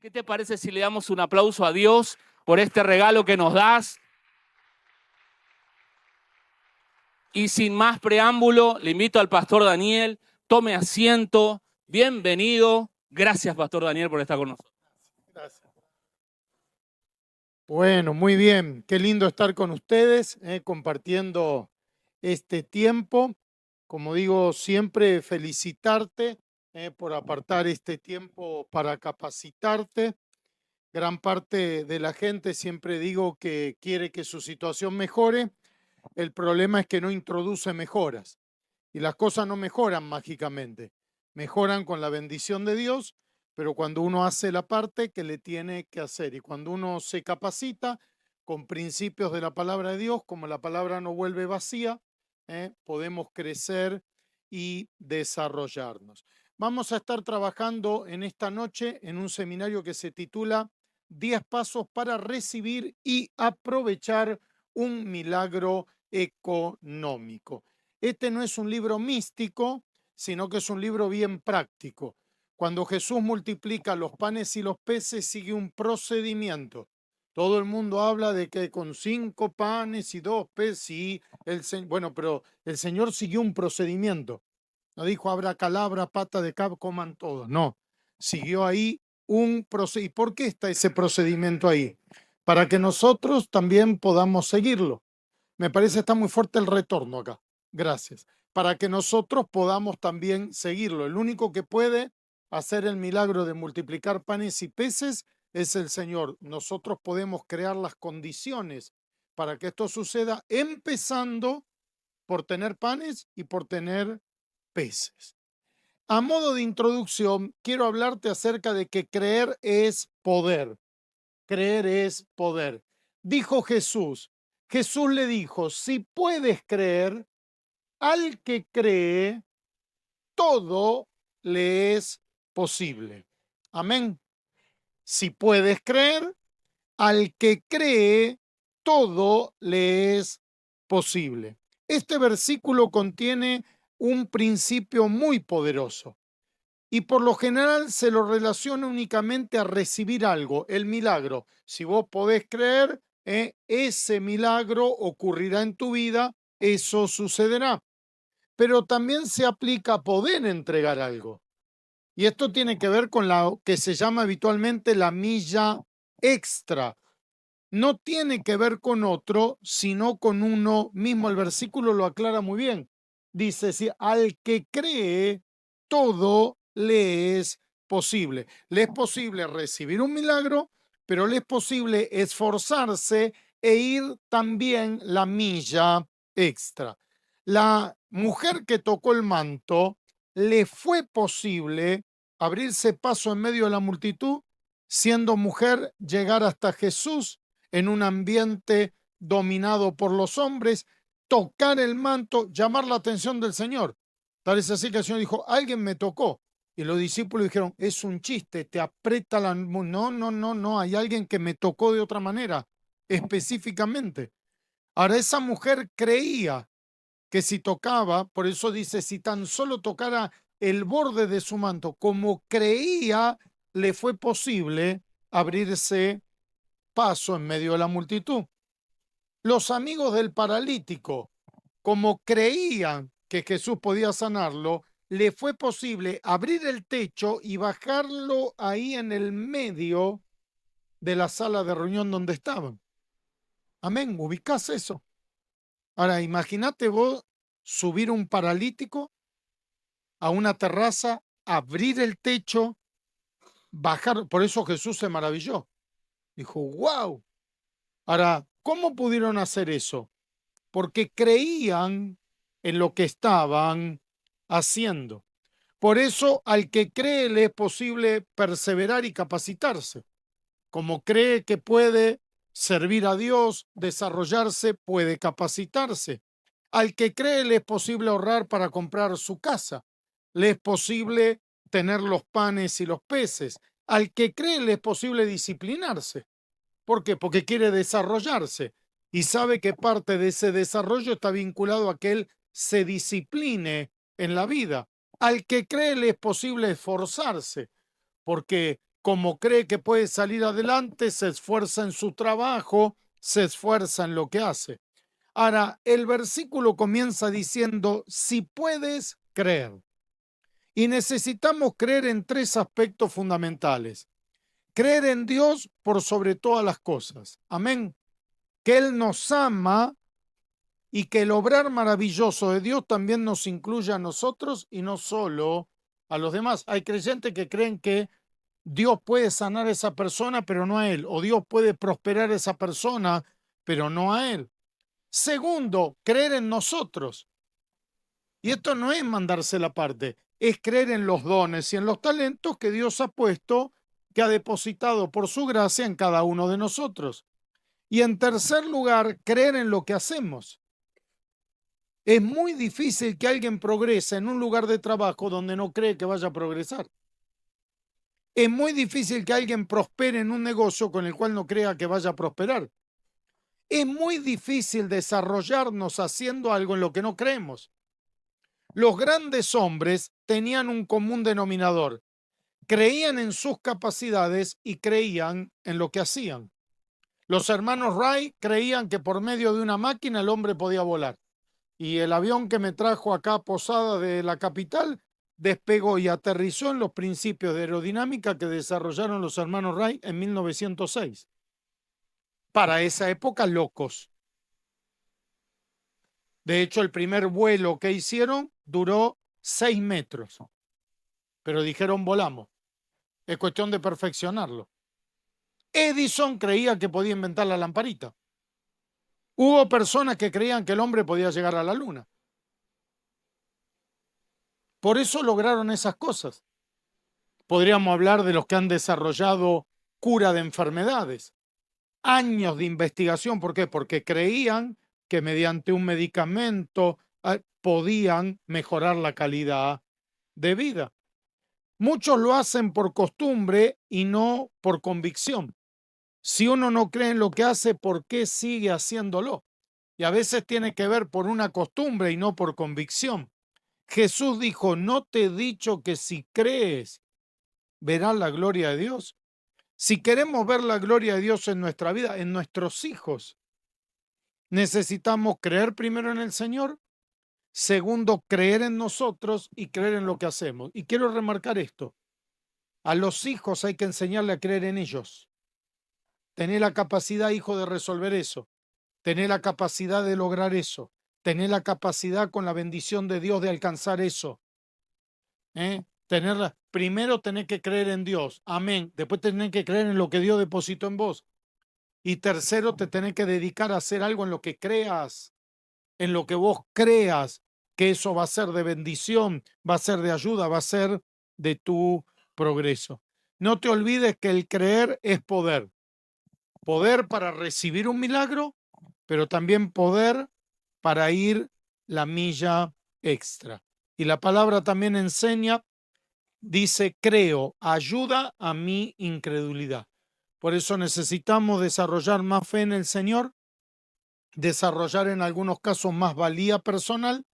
¿Qué te parece si le damos un aplauso a Dios por este regalo que nos das? Y sin más preámbulo, le invito al pastor Daniel, tome asiento, bienvenido. Gracias, pastor Daniel, por estar con nosotros. Gracias. Bueno, muy bien. Qué lindo estar con ustedes, compartiendo este tiempo. Como digo, siempre felicitarte por apartar este tiempo para capacitarte. Gran parte de la gente siempre digo que quiere que su situación mejore. El problema es que no introduce mejoras y las cosas no mejoran mágicamente. Mejoran con la bendición de Dios, pero cuando uno hace la parte que le tiene que hacer y cuando uno se capacita con principios de la palabra de Dios, como la palabra no vuelve vacía, podemos crecer y desarrollarnos. Vamos a estar trabajando en esta noche en un seminario que se titula 10 pasos para recibir y aprovechar un milagro económico. Este no es un libro místico, sino que es un libro bien práctico. Cuando Jesús multiplica los panes y los peces, sigue un procedimiento. Todo el mundo habla de que con 5 panes y 2 peces, sí, bueno, pero el Señor siguió un procedimiento. No dijo abracadabra, pata de cabra, coman todos. No, siguió ahí un procedimiento. ¿Y por qué está ese procedimiento ahí? Para que nosotros también podamos seguirlo. Me parece que está muy fuerte el retorno acá. Gracias. Para que nosotros podamos también seguirlo. El único que puede hacer el milagro de multiplicar panes y peces es el Señor. Nosotros podemos crear las condiciones para que esto suceda, empezando por tener panes y por tener peces. A modo de introducción, quiero hablarte acerca de que creer es poder. Creer es poder. Dijo Jesús. Jesús le dijo, si puedes creer, al que cree, todo le es posible. Amén. Si puedes creer, al que cree, todo le es posible. Este versículo contiene un principio muy poderoso y por lo general se lo relaciona únicamente a recibir algo, el milagro. Si vos podés creer, ese milagro ocurrirá en tu vida, eso sucederá. Pero también se aplica a poder entregar algo. Y esto tiene que ver con lo que se llama habitualmente la milla extra. No tiene que ver con otro, sino con uno mismo. El versículo lo aclara muy bien. Dice, si al que cree, todo le es posible. Le es posible recibir un milagro, pero le es posible esforzarse e ir también la milla extra. La mujer que tocó el manto, le fue posible abrirse paso en medio de la multitud, siendo mujer, llegar hasta Jesús en un ambiente dominado por los hombres, tocar el manto, llamar la atención del Señor. Tal es así que el Señor dijo, alguien me tocó. Y los discípulos dijeron, es un chiste, te aprieta la... No, hay alguien que me tocó de otra manera, específicamente. Ahora, esa mujer creía que si tocaba, por eso dice, si tan solo tocara el borde de su manto, como creía, le fue posible abrirse paso en medio de la multitud. Los amigos del paralítico, como creían que Jesús podía sanarlo, le fue posible abrir el techo y bajarlo ahí en el medio de la sala de reunión donde estaban. Amén, ¿ubicás eso? Ahora, imagínate vos subir un paralítico a una terraza, abrir el techo, bajar. Por eso Jesús se maravilló. Dijo, wow. Ahora, ¿cómo pudieron hacer eso? Porque creían en lo que estaban haciendo. Por eso al que cree le es posible perseverar y capacitarse. Como cree que puede servir a Dios, desarrollarse, puede capacitarse. Al que cree le es posible ahorrar para comprar su casa. Le es posible tener los panes y los peces. Al que cree le es posible disciplinarse. ¿Por qué? Porque quiere desarrollarse y sabe que parte de ese desarrollo está vinculado a que él se discipline en la vida. Al que cree le es posible esforzarse, porque como cree que puede salir adelante, se esfuerza en su trabajo, se esfuerza en lo que hace. Ahora, el versículo comienza diciendo, si puedes creer. Y necesitamos creer en tres aspectos fundamentales. Creer en Dios por sobre todas las cosas. Amén. Que Él nos ama y que el obrar maravilloso de Dios también nos incluya a nosotros y no solo a los demás. Hay creyentes que creen que Dios puede sanar a esa persona, pero no a él. O Dios puede prosperar a esa persona, pero no a él. Segundo, creer en nosotros. Y esto no es mandarse la parte, es creer en los dones y en los talentos que Dios ha puesto, que ha depositado por su gracia en cada uno de nosotros. Y en tercer lugar, creer en lo que hacemos. Es muy difícil que alguien progrese en un lugar de trabajo donde no cree que vaya a progresar. Es muy difícil que alguien prospere en un negocio con el cual no crea que vaya a prosperar. Es muy difícil desarrollarnos haciendo algo en lo que no creemos. Los grandes hombres tenían un común denominador. Creían en sus capacidades y creían en lo que hacían. Los hermanos Wright creían que por medio de una máquina el hombre podía volar. Y el avión que me trajo acá a Posada de la capital despegó y aterrizó en los principios de aerodinámica que desarrollaron los hermanos Wright en 1906. Para esa época, locos. De hecho, el primer vuelo que hicieron duró 6 metros. Pero dijeron, volamos. Es cuestión de perfeccionarlo. Edison creía que podía inventar la lamparita. Hubo personas que creían que el hombre podía llegar a la luna. Por eso lograron esas cosas. Podríamos hablar de los que han desarrollado cura de enfermedades. Años de investigación. ¿Por qué? Porque creían que mediante un medicamento podían mejorar la calidad de vida. Muchos lo hacen por costumbre y no por convicción. Si uno no cree en lo que hace, ¿por qué sigue haciéndolo? Y a veces tiene que ver por una costumbre y no por convicción. Jesús dijo, ¿no te he dicho que si crees, verás la gloria de Dios? Si queremos ver la gloria de Dios en nuestra vida, en nuestros hijos, necesitamos creer primero en el Señor, segundo, creer en nosotros y creer en lo que hacemos. Y quiero remarcar esto. A los hijos hay que enseñarle a creer en ellos. Tener la capacidad, hijo, de resolver eso. Tener la capacidad de lograr eso. Tener la capacidad con la bendición de Dios de alcanzar eso. Primero tenés que creer en Dios. Amén. Después tenés que creer en lo que Dios depositó en vos. Y tercero, te tenés que dedicar a hacer algo en lo que creas. En lo que vos creas que eso va a ser de bendición, va a ser de ayuda, va a ser de tu progreso. No te olvides que el creer es poder. Poder para recibir un milagro, pero también poder para ir la milla extra. Y la palabra también enseña, dice, creo, ayuda a mi incredulidad. Por eso necesitamos desarrollar más fe en el Señor, desarrollar en algunos casos más valía personal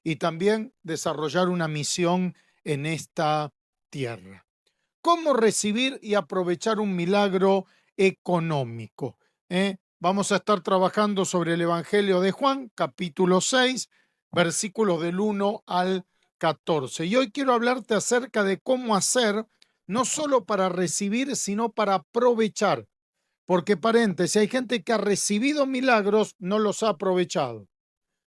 y también desarrollar una misión en esta tierra. ¿Cómo recibir y aprovechar un milagro económico? Vamos a estar trabajando sobre el Evangelio de Juan, capítulo 6, versículos del 1 al 14. Y hoy quiero hablarte acerca de cómo hacer, no solo para recibir, sino para aprovechar. Porque, paréntesis, hay gente que ha recibido milagros, no los ha aprovechado.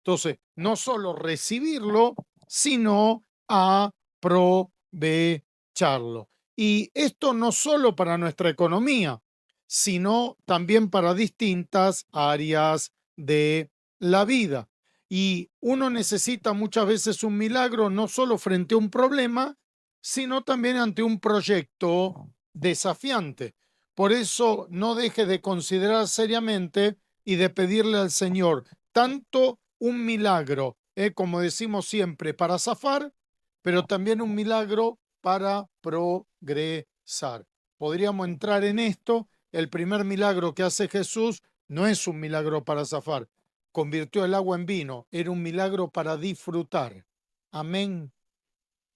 Entonces, no solo recibirlo, sino aprovecharlo. Y esto no solo para nuestra economía, sino también para distintas áreas de la vida. Y uno necesita muchas veces un milagro no solo frente a un problema, sino también ante un proyecto desafiante. Por eso no dejes de considerar seriamente y de pedirle al Señor tanto un milagro, como decimos siempre, para zafar, pero también un milagro para progresar. Podríamos entrar en esto. El primer milagro que hace Jesús no es un milagro para zafar. Convirtió el agua en vino. Era un milagro para disfrutar. Amén.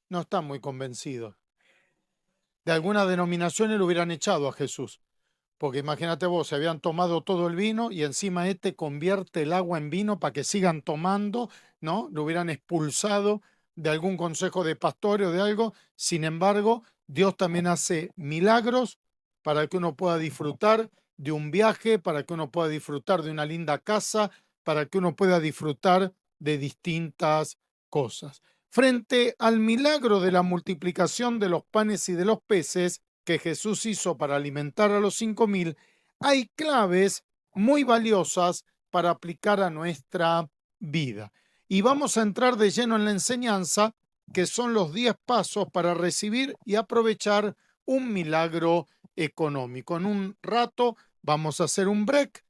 No está muy convencido. de algunas denominaciones lo hubieran echado a Jesús. Porque imagínate vos, se habían tomado todo el vino y encima convierte el agua en vino para que sigan tomando, ¿no? Lo hubieran expulsado de algún consejo de pastor o de algo. Sin embargo, Dios también hace milagros para que uno pueda disfrutar de un viaje, para que uno pueda disfrutar de una linda casa, para que uno pueda disfrutar de distintas cosas. Frente al milagro de la multiplicación de los panes y de los peces, que Jesús hizo para alimentar a los 5.000, hay claves muy valiosas para aplicar a nuestra vida. Y vamos a entrar de lleno en la enseñanza, que son los 10 pasos para recibir y aprovechar un milagro económico. En un rato vamos a hacer un break,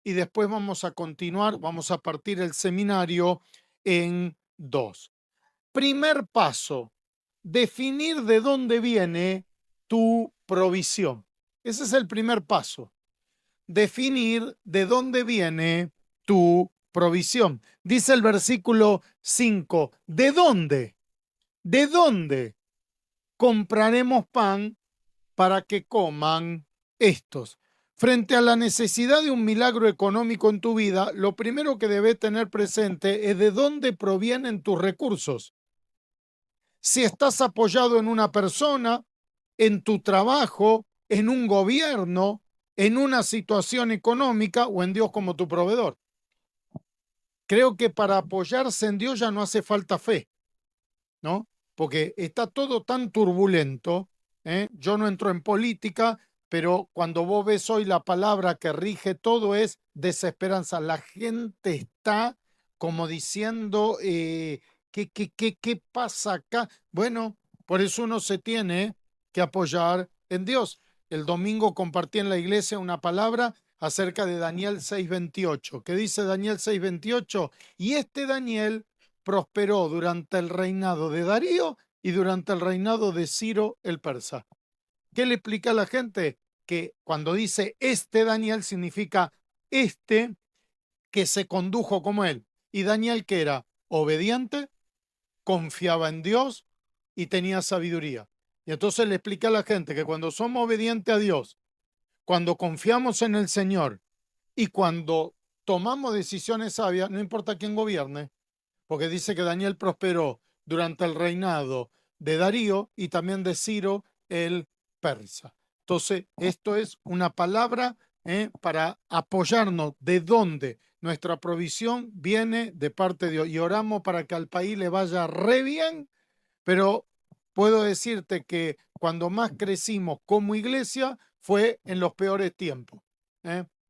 y después vamos a continuar, vamos a partir el seminario en 2. Primer paso, definir de dónde viene tu provisión. Ese es el primer paso. Definir de dónde viene tu provisión. Dice el versículo 5, ¿de dónde? ¿De dónde compraremos pan para que coman estos? Frente a la necesidad de un milagro económico en tu vida, lo primero que debes tener presente es de dónde provienen tus recursos. Si estás apoyado en una persona, en tu trabajo, en un gobierno, en una situación económica o en Dios como tu proveedor. Creo que para apoyarse en Dios ya no hace falta fe, ¿no? Porque está todo tan turbulento, ¿eh? Yo no entro en política, pero cuando vos ves hoy la palabra que rige todo es desesperanza. La gente está como diciendo, ¿qué pasa acá? Bueno, por eso uno se tiene que apoyar en Dios. El domingo compartí en la iglesia una palabra acerca de Daniel 6:28. ¿Qué dice Daniel 6:28? Y Daniel prosperó durante el reinado de Darío y durante el reinado de Ciro el persa. ¿Qué le explica a la gente? Que cuando dice Daniel significa que se condujo como él. Y Daniel, que era obediente, confiaba en Dios y tenía sabiduría. Y entonces le explica a la gente que cuando somos obedientes a Dios, cuando confiamos en el Señor y cuando tomamos decisiones sabias, no importa quién gobierne, porque dice que Daniel prosperó durante el reinado de Darío y también de Ciro el persa. Entonces, esto es una palabra para apoyarnos de dónde nuestra provisión viene de parte de Dios. Y oramos para que al país le vaya re bien, pero puedo decirte que cuando más crecimos como iglesia fue en los peores tiempos.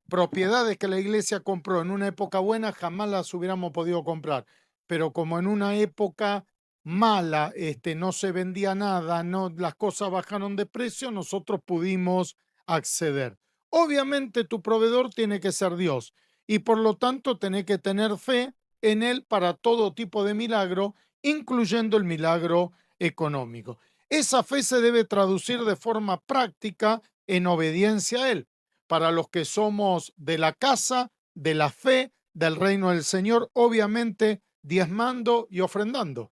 Propiedades que la iglesia compró en una época buena jamás las hubiéramos podido comprar, pero como en una época mala no se vendía nada, no, las cosas bajaron de precio, nosotros pudimos acceder. Obviamente tu proveedor tiene que ser Dios y por lo tanto tenés que tener fe en Él para todo tipo de milagro, incluyendo el milagro económico. Esa fe se debe traducir de forma práctica en obediencia a Él. Para los que somos de la casa, de la fe, del reino del Señor, obviamente diezmando y ofrendando,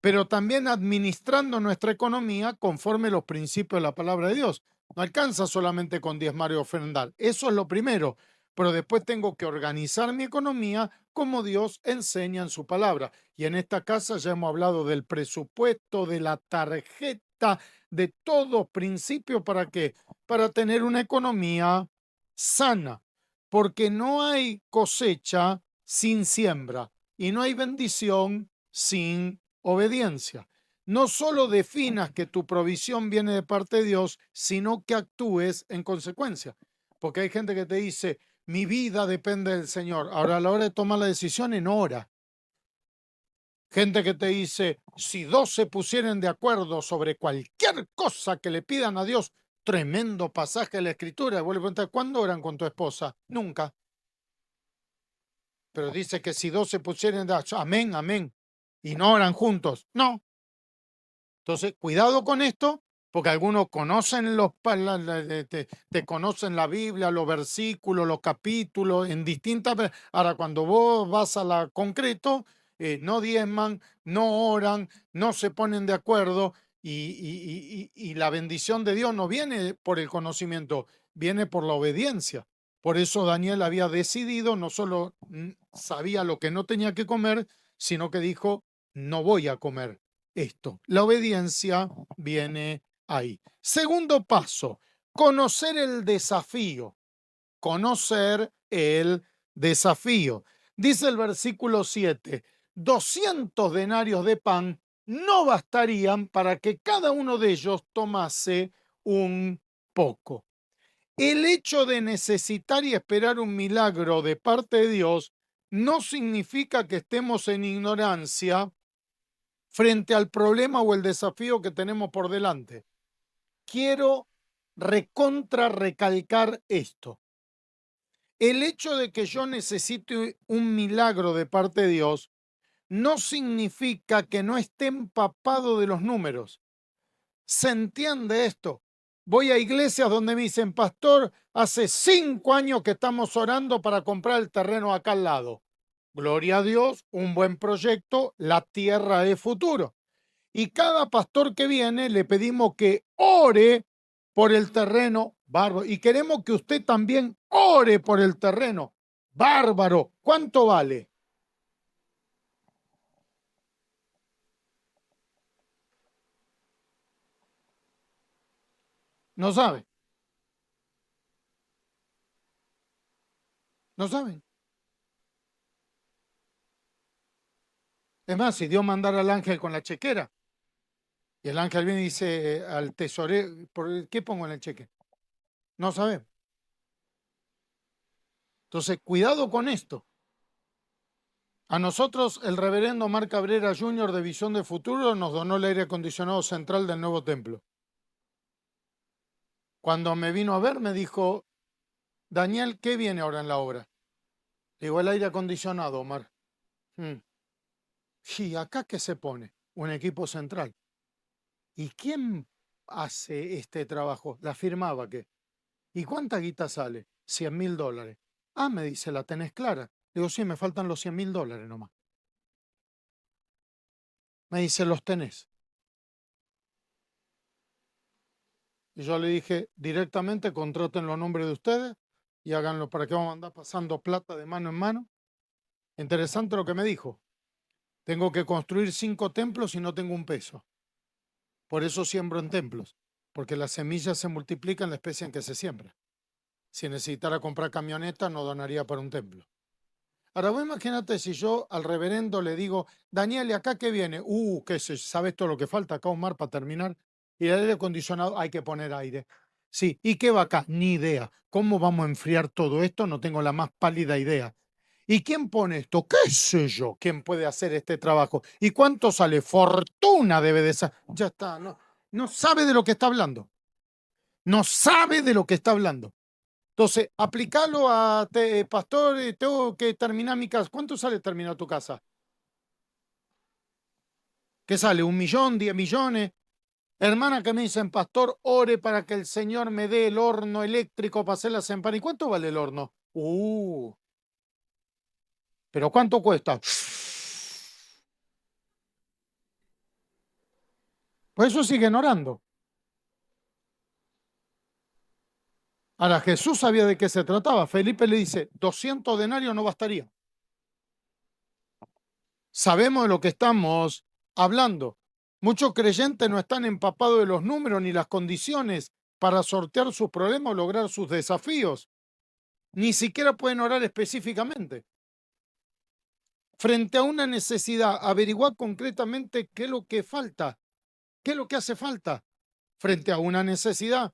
pero también administrando nuestra economía conforme los principios de la palabra de Dios. No alcanza solamente con diezmar y ofrendar, eso es lo primero, pero después tengo que organizar mi economía como Dios enseña en su palabra. Y en esta casa ya hemos hablado del presupuesto, de la tarjeta, de todo principio. ¿Para qué? Para tener una economía sana, porque no hay cosecha sin siembra y no hay bendición sin obediencia. No solo definas que tu provisión viene de parte de Dios, sino que actúes en consecuencia. Porque hay gente que te dice, mi vida depende del Señor. Ahora, a la hora de tomar la decisión, en hora. Gente que te dice, si dos se pusieren de acuerdo sobre cualquier cosa que le pidan a Dios, tremendo pasaje de la Escritura. Vuelvo a preguntar, ¿cuándo oran con tu esposa? Nunca. Pero dice que si dos se pusieren de acuerdo, amén, amén, y no oran juntos. No. Entonces, cuidado con esto, porque algunos conocen te conocen la Biblia, los versículos, los capítulos, en distintas. Ahora, cuando vos vas a la concreto, no diezman, no oran, no se ponen de acuerdo. Y la bendición de Dios no viene por el conocimiento, viene por la obediencia. Por eso Daniel había decidido, no solo sabía lo que no tenía que comer, sino que dijo, no voy a comer esto. La obediencia viene ahí. Segundo paso, conocer el desafío. Conocer el desafío. Dice el versículo 7, 200 denarios de pan no bastarían para que cada uno de ellos tomase un poco. El hecho de necesitar y esperar un milagro de parte de Dios no significa que estemos en ignorancia frente al problema o el desafío que tenemos por delante. Quiero recalcar esto. El hecho de que yo necesite un milagro de parte de Dios no significa que no esté empapado de los números. ¿Se entiende esto? Voy a iglesias donde me dicen, pastor, hace 5 años que estamos orando para comprar el terreno acá al lado. Gloria a Dios, un buen proyecto, la tierra es futuro. Y cada pastor que viene le pedimos que ore por el terreno, bárbaro. Y queremos que usted también ore por el terreno, bárbaro. ¿Cuánto vale? No sabe. No saben. Es más, si Dios mandara al ángel con la chequera, y el ángel viene y dice al tesorero, ¿por qué pongo en el cheque? No sabemos. Entonces, cuidado con esto. A nosotros, el reverendo Omar Cabrera Jr. de Visión de Futuro nos donó el aire acondicionado central del nuevo templo. Cuando me vino a ver, me dijo, Daniel, ¿qué viene ahora en la obra? Le digo, el aire acondicionado, Omar. ¿Y acá qué se pone? Un equipo central. ¿Y quién hace este trabajo? La firmaba que. ¿Y cuánta guita sale? $100.000. Ah, me dice, ¿la tenés clara? Digo, sí, me faltan los $100.000 nomás. Me dice, ¿los tenés? Y yo le dije, directamente contrátenlo a nombre de ustedes y háganlo para que vamos a andar pasando plata de mano en mano. Interesante lo que me dijo. Tengo que construir 5 templos y no tengo un peso. Por eso siembro en templos, porque las semillas se multiplican en la especie en que se siembra. Si necesitara comprar camioneta, no donaría para un templo. Ahora, vos imagínate si yo al reverendo le digo, Daniel, ¿y acá qué viene? ¿Qué sé? ¿Sabes todo lo que falta acá, Omar, para terminar? Y el aire acondicionado, hay que poner aire. Sí, ¿y qué va acá? Ni idea. ¿Cómo vamos a enfriar todo esto? No tengo la más pálida idea. ¿Y quién pone esto? ¿Qué sé yo? ¿Quién puede hacer este trabajo? ¿Y cuánto sale? Fortuna debe de ser. Ya está, no sabe de lo que está hablando. No sabe de lo que está hablando. Entonces, aplicarlo a, pastor, tengo que terminar mi casa. ¿Cuánto sale terminar tu casa? ¿Qué sale? ¿1 millón? ¿10 millones? Hermana que me dicen, pastor, ore para que el Señor me dé el horno eléctrico para hacer las empanadas. ¿Y cuánto vale el horno? ¿Pero cuánto cuesta? Pues eso siguen orando. Ahora, Jesús sabía de qué se trataba. Felipe le dice, 200 denarios no bastaría. Sabemos de lo que estamos hablando. Muchos creyentes no están empapados de los números ni las condiciones para sortear sus problemas o lograr sus desafíos. Ni siquiera pueden orar específicamente. Frente a una necesidad, averiguar concretamente qué es lo que falta, qué es lo que hace falta. Frente a una necesidad,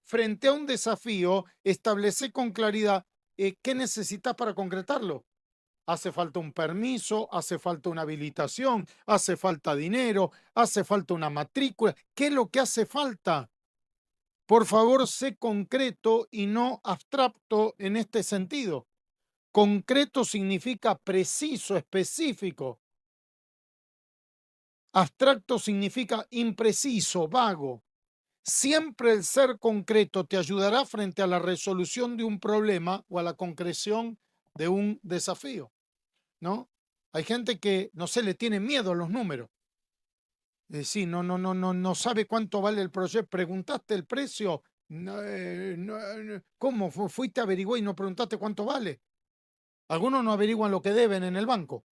frente a un desafío, establece con claridad qué necesitas para concretarlo. Hace falta un permiso, hace falta una habilitación, hace falta dinero, hace falta una matrícula. ¿Qué es lo que hace falta? Por favor, sé concreto y no abstracto en este sentido. Concreto significa preciso, específico. Abstracto significa impreciso, vago. Siempre el ser concreto te ayudará frente a la resolución de un problema o a la concreción de un desafío, ¿no? Hay gente que, no sé, le tiene miedo a los números. Sí, no sabe cuánto vale el proyecto. ¿Preguntaste el precio? ¿Cómo? ¿Fuiste, averiguó y no preguntaste cuánto vale? Algunos no averiguan lo que deben en el banco.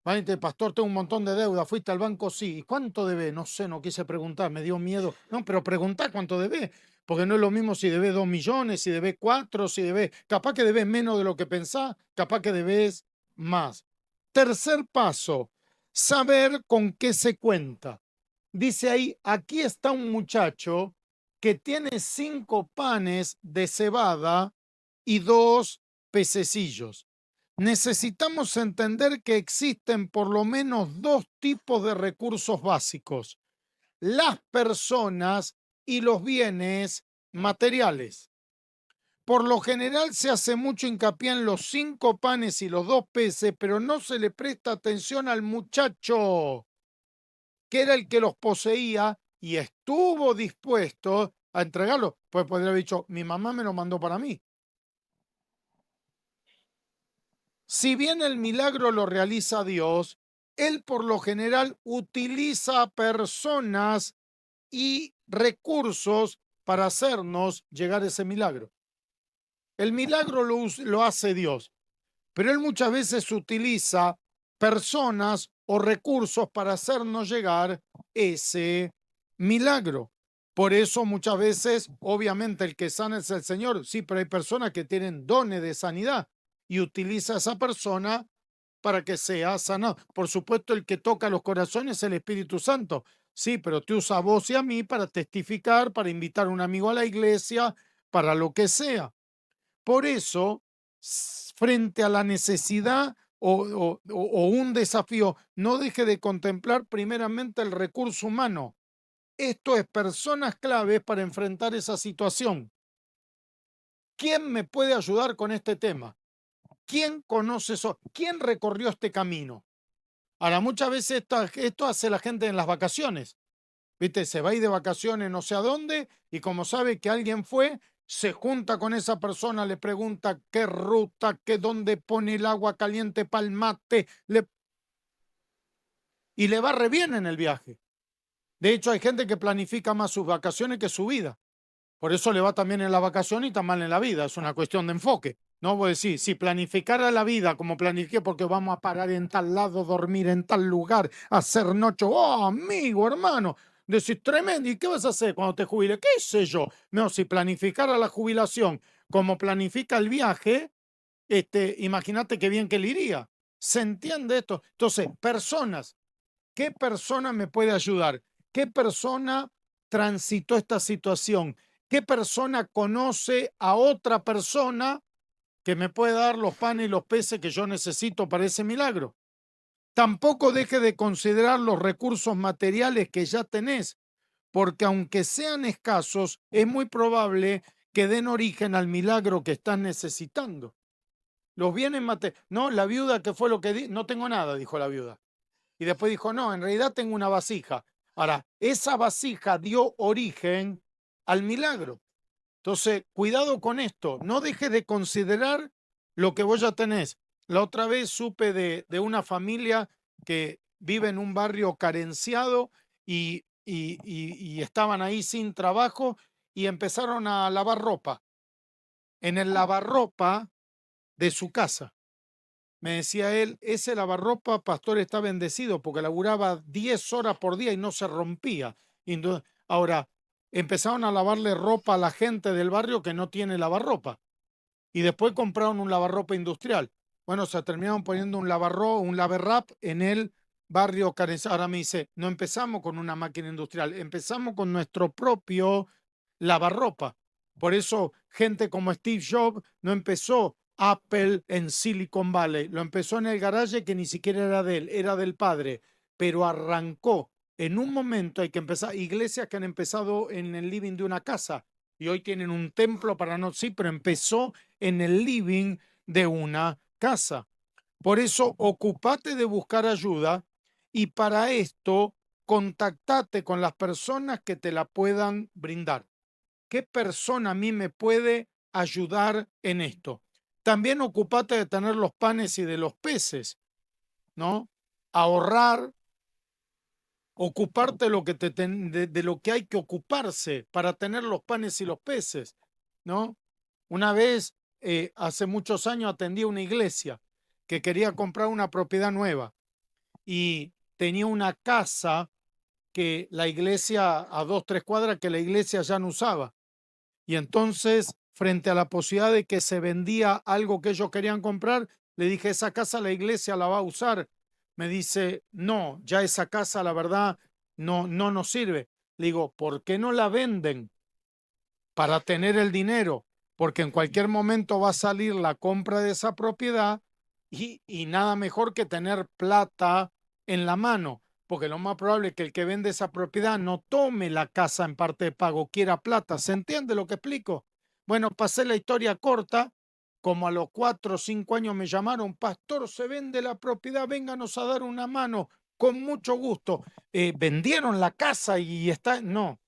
Vale, pastor, tengo un montón de deuda. ¿Fuiste al banco? Sí. ¿Y cuánto debe? No sé, no quise preguntar, me dio miedo. No, pero preguntá cuánto debe, porque no es lo mismo si debe 2 millones, si debe 4, si debe. Capaz que debes menos de lo que pensás, capaz que debes más. Tercer paso, saber con qué se cuenta. Dice ahí, aquí está un muchacho que tiene 5 panes de cebada y 2 pececillos. Necesitamos entender que existen por lo menos 2 tipos de recursos básicos: las personas y los bienes materiales. Por lo general se hace mucho hincapié en los 5 panes y los 2 peces, pero no se le presta atención al muchacho, que era el que los poseía y estuvo dispuesto a entregarlo. Pues podría haber dicho, mi mamá me lo mandó para mí. Si bien el milagro lo realiza Dios, Él por lo general utiliza personas y recursos para hacernos llegar ese milagro. El milagro lo hace Dios, pero Él muchas veces utiliza personas o recursos para hacernos llegar ese milagro. Por eso muchas veces, obviamente, el que sana es el Señor. Sí, pero hay personas que tienen dones de sanidad y utiliza a esa persona para que sea sanado. Por supuesto, el que toca los corazones es el Espíritu Santo. Sí, pero te usa a vos y a mí para testificar, para invitar a un amigo a la iglesia, para lo que sea. Por eso, frente a la necesidad o un desafío, no deje de contemplar primeramente el recurso humano. Esto es personas claves para enfrentar esa situación. ¿Quién me puede ayudar con este tema? ¿Quién conoce eso? ¿Quién recorrió este camino? Ahora, muchas veces esto hace la gente en las vacaciones. ¿Viste? Se va a ir de vacaciones no sé a dónde y como sabe que alguien fue, se junta con esa persona, le pregunta qué ruta, qué dónde pone el agua caliente para el mate, y le va re bien en el viaje. De hecho, hay gente que planifica más sus vacaciones que su vida. Por eso le va también en la vacación y tan mal en la vida. Es una cuestión de enfoque. No voy a decir, si planificara la vida como planifiqué, porque vamos a parar en tal lado, dormir en tal lugar, hacer noche. Oh, amigo, hermano. Decís, tremendo. ¿Y qué vas a hacer cuando te jubiles? ¿Qué sé yo? No, si planificara la jubilación como planifica el viaje, imagínate qué bien que le iría. ¿Se entiende esto? Entonces, personas. ¿Qué persona me puede ayudar? ¿Qué persona transitó esta situación? ¿Qué persona conoce a otra persona que me puede dar los panes y los peces que yo necesito para ese milagro? Tampoco deje de considerar los recursos materiales que ya tenés, porque aunque sean escasos, es muy probable que den origen al milagro que estás necesitando. Los bienes materiales. No, la viuda, que fue lo que no tengo nada, dijo la viuda. Y después dijo, no, en realidad tengo una vasija. Ahora, esa vasija dio origen al milagro. Entonces, cuidado con esto. No dejes de considerar lo que vos ya tenés. La otra vez supe de una familia que vive en un barrio carenciado y estaban ahí sin trabajo y empezaron a lavar ropa en el lavarropa de su casa. Me decía él, ese lavarropa, pastor, está bendecido porque laburaba 10 horas por día y no se rompía. Ahora, empezaron a lavarle ropa a la gente del barrio que no tiene lavarropa. Y después compraron un lavarropa industrial. Bueno, se terminaron poniendo un lavarrap en el barrio carenciado. Ahora me dice, no empezamos con una máquina industrial, empezamos con nuestro propio lavarropa. Por eso, gente como Steve Jobs no empezó Apple en Silicon Valley, lo empezó en el garaje que ni siquiera era de él, era del padre, pero arrancó. En un momento hay que empezar, iglesias que han empezado en el living de una casa y hoy tienen un templo para no, sí, pero empezó en el living de una casa. Por eso, ocupate de buscar ayuda y para esto, contactate con las personas que te la puedan brindar. ¿Qué persona a mí me puede ayudar en esto? También ocupate de tener los panes y de los peces, ¿no? Ahorrar ocuparte de lo que hay que ocuparse para tener los panes y los peces, ¿no? Una vez, hace muchos años, atendí a una iglesia que quería comprar una propiedad nueva y tenía una casa que la iglesia, a 2, 3 cuadras, que la iglesia ya no usaba. Y entonces, frente a la posibilidad de que se vendía algo que ellos querían comprar, le dije, esa casa la iglesia la va a usar. Me dice, no, ya esa casa, la verdad, no nos sirve. Le digo, ¿por qué no la venden para tener el dinero? Porque en cualquier momento va a salir la compra de esa propiedad y nada mejor que tener plata en la mano, porque lo más probable es que el que vende esa propiedad no tome la casa en parte de pago, quiera plata. ¿Se entiende lo que explico? Bueno, pasé la historia corta, como a los 4 o 5 años me llamaron, pastor, se vende la propiedad, vénganos a dar una mano, con mucho gusto. ¿Vendieron la casa y está? No,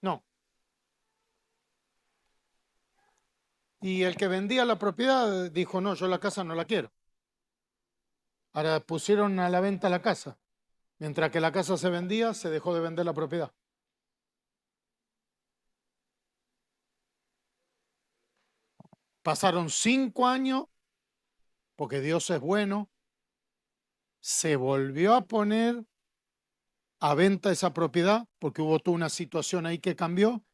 no. Y el que vendía la propiedad dijo, no, yo la casa no la quiero. Ahora pusieron a la venta la casa. Mientras que la casa se vendía, se dejó de vender la propiedad. Pasaron 5 años, porque Dios es bueno, se volvió a poner a venta esa propiedad, porque hubo toda una situación ahí que cambió,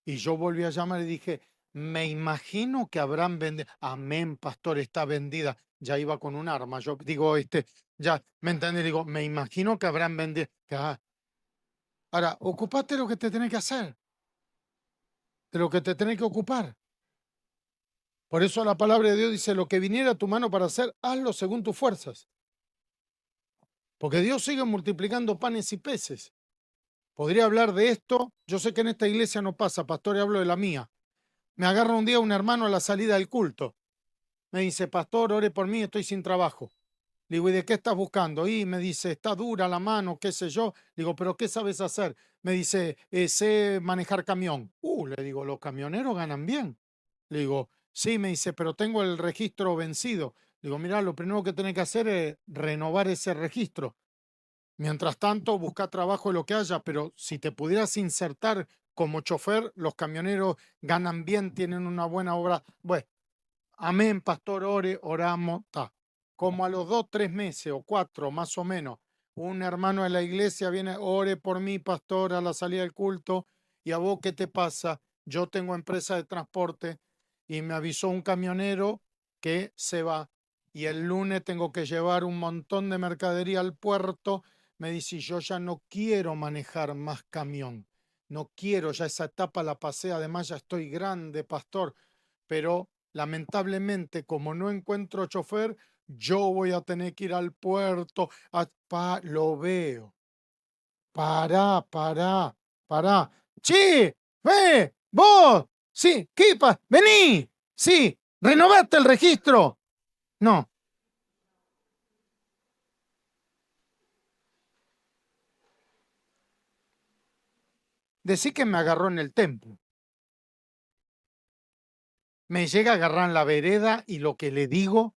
y yo volví a llamar y dije, me imagino que habrán vendido. Amén, pastor, está vendida. Ya iba con un arma. Yo digo, ya, ¿me entiendes? Digo, me imagino que habrán vendido. Ahora, ocupate de lo que te tenés que hacer, de lo que te tenés que ocupar. Por eso la palabra de Dios dice, lo que viniera a tu mano para hacer, hazlo según tus fuerzas. Porque Dios sigue multiplicando panes y peces. Podría hablar de esto. Yo sé que en esta iglesia no pasa, pastor, y hablo de la mía. Me agarra un día un hermano a la salida del culto. Me dice, pastor, ore por mí, estoy sin trabajo. Le digo, ¿y de qué estás buscando? Y me dice, está dura la mano, qué sé yo. Le digo, ¿pero qué sabes hacer? Me dice, sé manejar camión. Le digo, los camioneros ganan bien. Le digo, sí, me dice, pero tengo el registro vencido. Le digo, mira, lo primero que tenés que hacer es renovar ese registro. Mientras tanto, busca trabajo en lo que haya, pero si te pudieras insertar como chofer, los camioneros ganan bien, tienen una buena obra. Bueno, amén, pastor, ore, oramos, ta. Como a los 2, 3 meses o 4, más o menos, un hermano de la iglesia viene, ore por mí, pastor, a la salida del culto. ¿Y a vos qué te pasa? Yo tengo empresa de transporte y me avisó un camionero que se va. Y el lunes tengo que llevar un montón de mercadería al puerto. Me dice, yo ya no quiero manejar más camión. No quiero, ya esa etapa la pasé. Además, ya estoy grande, pastor. Pero lamentablemente, como no encuentro chofer, yo voy a tener que ir al puerto. Lo veo. Pará. Che, vos, sí, ¿qué pasa? Vení, sí, renovaste el registro. No, decí que me agarró en el templo. Me llega a agarrar en la vereda y lo que le digo,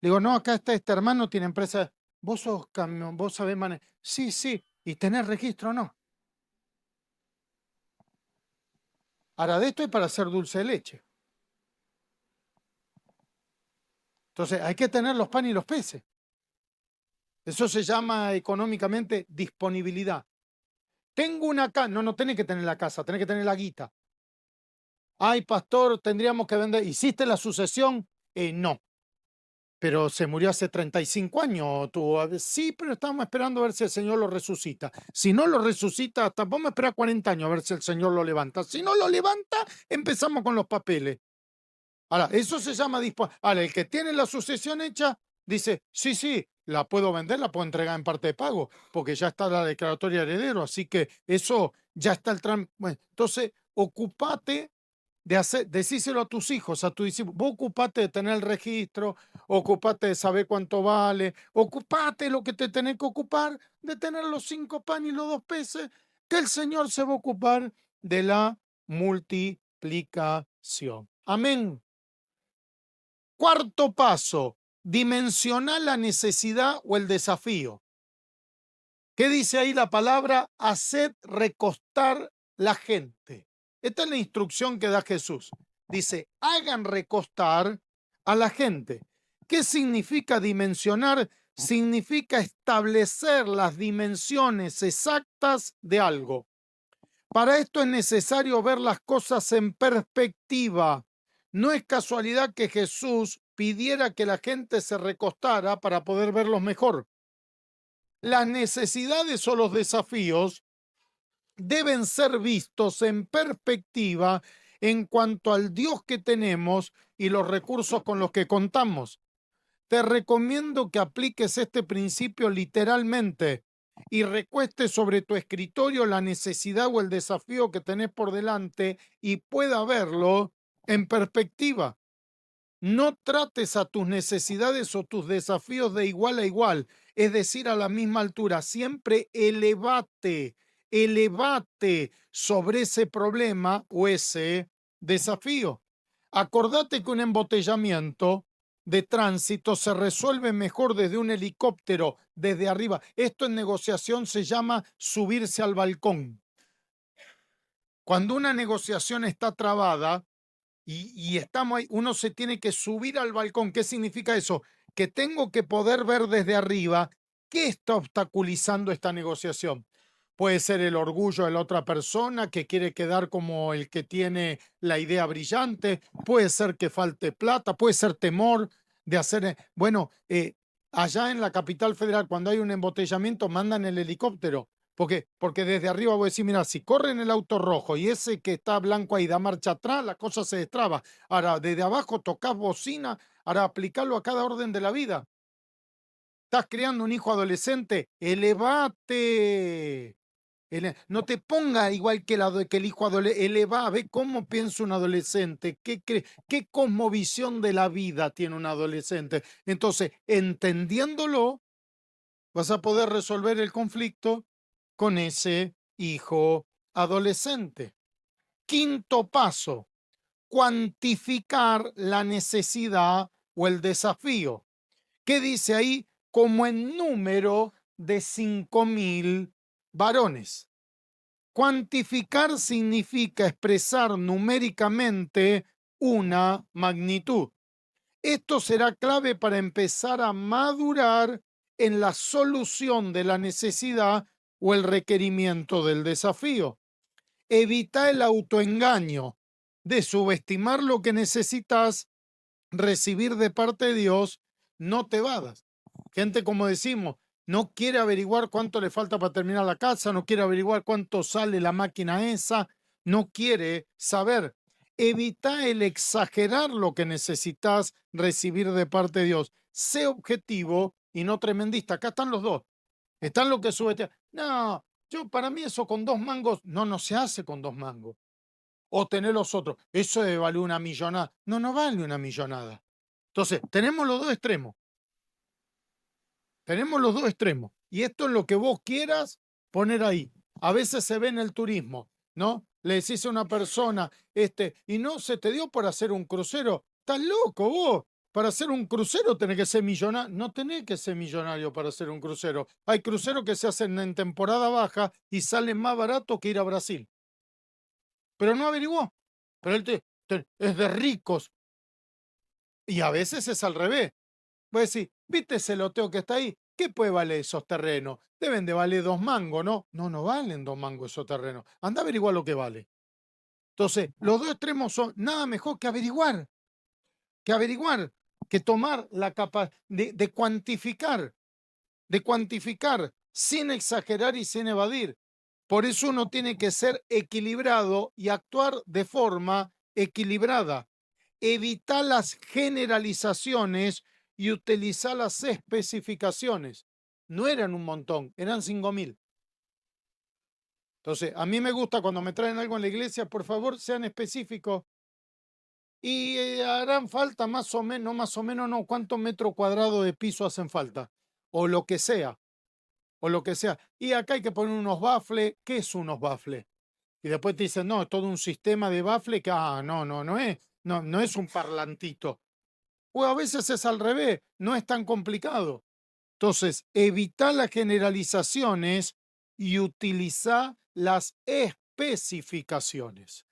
no, acá está este hermano, tiene empresa. Vos sos camión, vos sabés manejar. Sí, sí, y tenés registro, no. Ahora, de esto es para hacer dulce de leche. Entonces, hay que tener los panes y los peces. Eso se llama económicamente disponibilidad. Tengo una casa. No, no tenés que tener la casa, tenés que tener la guita. Ay, pastor, tendríamos que vender. ¿Hiciste la sucesión? No. Pero se murió hace 35 años. Tú, sí, pero estamos esperando a ver si el Señor lo resucita. Si no lo resucita, hasta vamos a esperar 40 años a ver si el Señor lo levanta. Si no lo levanta, empezamos con los papeles. Ahora, eso se llama Ahora, el que tiene la sucesión hecha dice, sí, sí, la puedo vender, la puedo entregar en parte de pago, porque ya está la declaratoria de heredero, así que eso ya está el trámite. Bueno, entonces, ocupate de hacer, decíselo a tus hijos, a tu discípulo, vos ocupate de tener el registro, ocupate de saber cuánto vale, ocupate lo que te tenés que ocupar de tener los 5 panes y los 2 peces, que el Señor se va a ocupar de la multiplicación. Amén. Cuarto paso, dimensionar la necesidad o el desafío. ¿Qué dice ahí la palabra? Haced recostar la gente. Esta es la instrucción que da Jesús. Dice, hagan recostar a la gente. ¿Qué significa dimensionar? Significa establecer las dimensiones exactas de algo. Para esto es necesario ver las cosas en perspectiva. No es casualidad que Jesús pidiera que la gente se recostara para poder verlos mejor. Las necesidades o los desafíos deben ser vistos en perspectiva en cuanto al Dios que tenemos y los recursos con los que contamos. Te recomiendo que apliques este principio literalmente y recuestes sobre tu escritorio la necesidad o el desafío que tenés por delante y pueda verlo en perspectiva. No trates a tus necesidades o tus desafíos de igual a igual, es decir, a la misma altura. Siempre elevate sobre ese problema o ese desafío. Acordate que un embotellamiento de tránsito se resuelve mejor desde un helicóptero, desde arriba. Esto en negociación se llama subirse al balcón. Cuando una negociación está trabada, y estamos ahí, uno se tiene que subir al balcón. ¿Qué significa eso? Que tengo que poder ver desde arriba qué está obstaculizando esta negociación. Puede ser el orgullo de la otra persona que quiere quedar como el que tiene la idea brillante, puede ser que falte plata, puede ser temor de hacer... allá en la capital federal, cuando hay un embotellamiento, mandan el helicóptero. Porque desde arriba voy a decir, mira, si corre en el auto rojo y ese que está blanco ahí da marcha atrás, la cosa se destraba. Ahora, desde abajo tocas bocina, ahora aplicarlo a cada orden de la vida. Estás creando un hijo adolescente, elevate. No te ponga igual que el hijo adolescente, eleva, ve cómo piensa un adolescente, qué cosmovisión de la vida tiene un adolescente. Entonces, entendiéndolo, vas a poder resolver el conflicto con ese hijo adolescente. Quinto paso, cuantificar la necesidad o el desafío. ¿Qué dice ahí? Como en número de 5.000 varones. Cuantificar significa expresar numéricamente una magnitud. Esto será clave para empezar a madurar en la solución de la necesidad o el requerimiento del desafío. Evita el autoengaño de subestimar lo que necesitas recibir de parte de Dios. No te vadas. Gente, como decimos, no quiere averiguar cuánto le falta para terminar la casa, no quiere averiguar cuánto sale la máquina esa, no quiere saber. Evita el exagerar lo que necesitas recibir de parte de Dios. Sé objetivo y no tremendista. Acá están los dos. Están los que subestiman. No, para mí eso con 2 mangos, no se hace con 2 mangos. O tener los otros. Eso debe valer una millonada. No vale una millonada. Entonces, tenemos los dos extremos. Tenemos los dos extremos. Y esto es lo que vos quieras poner ahí. A veces se ve en el turismo, ¿no? Le decís a una persona, y no se te dio por hacer un crucero. Estás loco vos. Para hacer un crucero tenés que ser millonario. No tenés que ser millonario para hacer un crucero. Hay cruceros que se hacen en temporada baja y salen más barato que ir a Brasil. Pero no averiguó. Pero él es de ricos. Y a veces es al revés. Voy a decir, ¿viste ese loteo que está ahí? ¿Qué puede valer esos terrenos? Deben de valer 2 mangos, ¿no? No valen 2 mangos esos terrenos. Anda a averiguar lo que vale. Entonces, los dos extremos son nada mejor que averiguar, que tomar la capacidad de cuantificar sin exagerar y sin evadir. Por eso uno tiene que ser equilibrado y actuar de forma equilibrada. Evitar las generalizaciones y utilizar las especificaciones. No eran un montón, eran 5.000. Entonces, a mí me gusta cuando me traen algo en la iglesia, por favor, sean específicos. Y harán falta más o menos, no, ¿cuántos metros cuadrados de piso hacen falta? O lo que sea. Y acá hay que poner unos bafles. ¿Qué es unos bafles? Y después te dicen, no, es todo un sistema de bafles que, no es un parlantito. O a veces es al revés, no es tan complicado. Entonces, evita las generalizaciones y utiliza las especificaciones.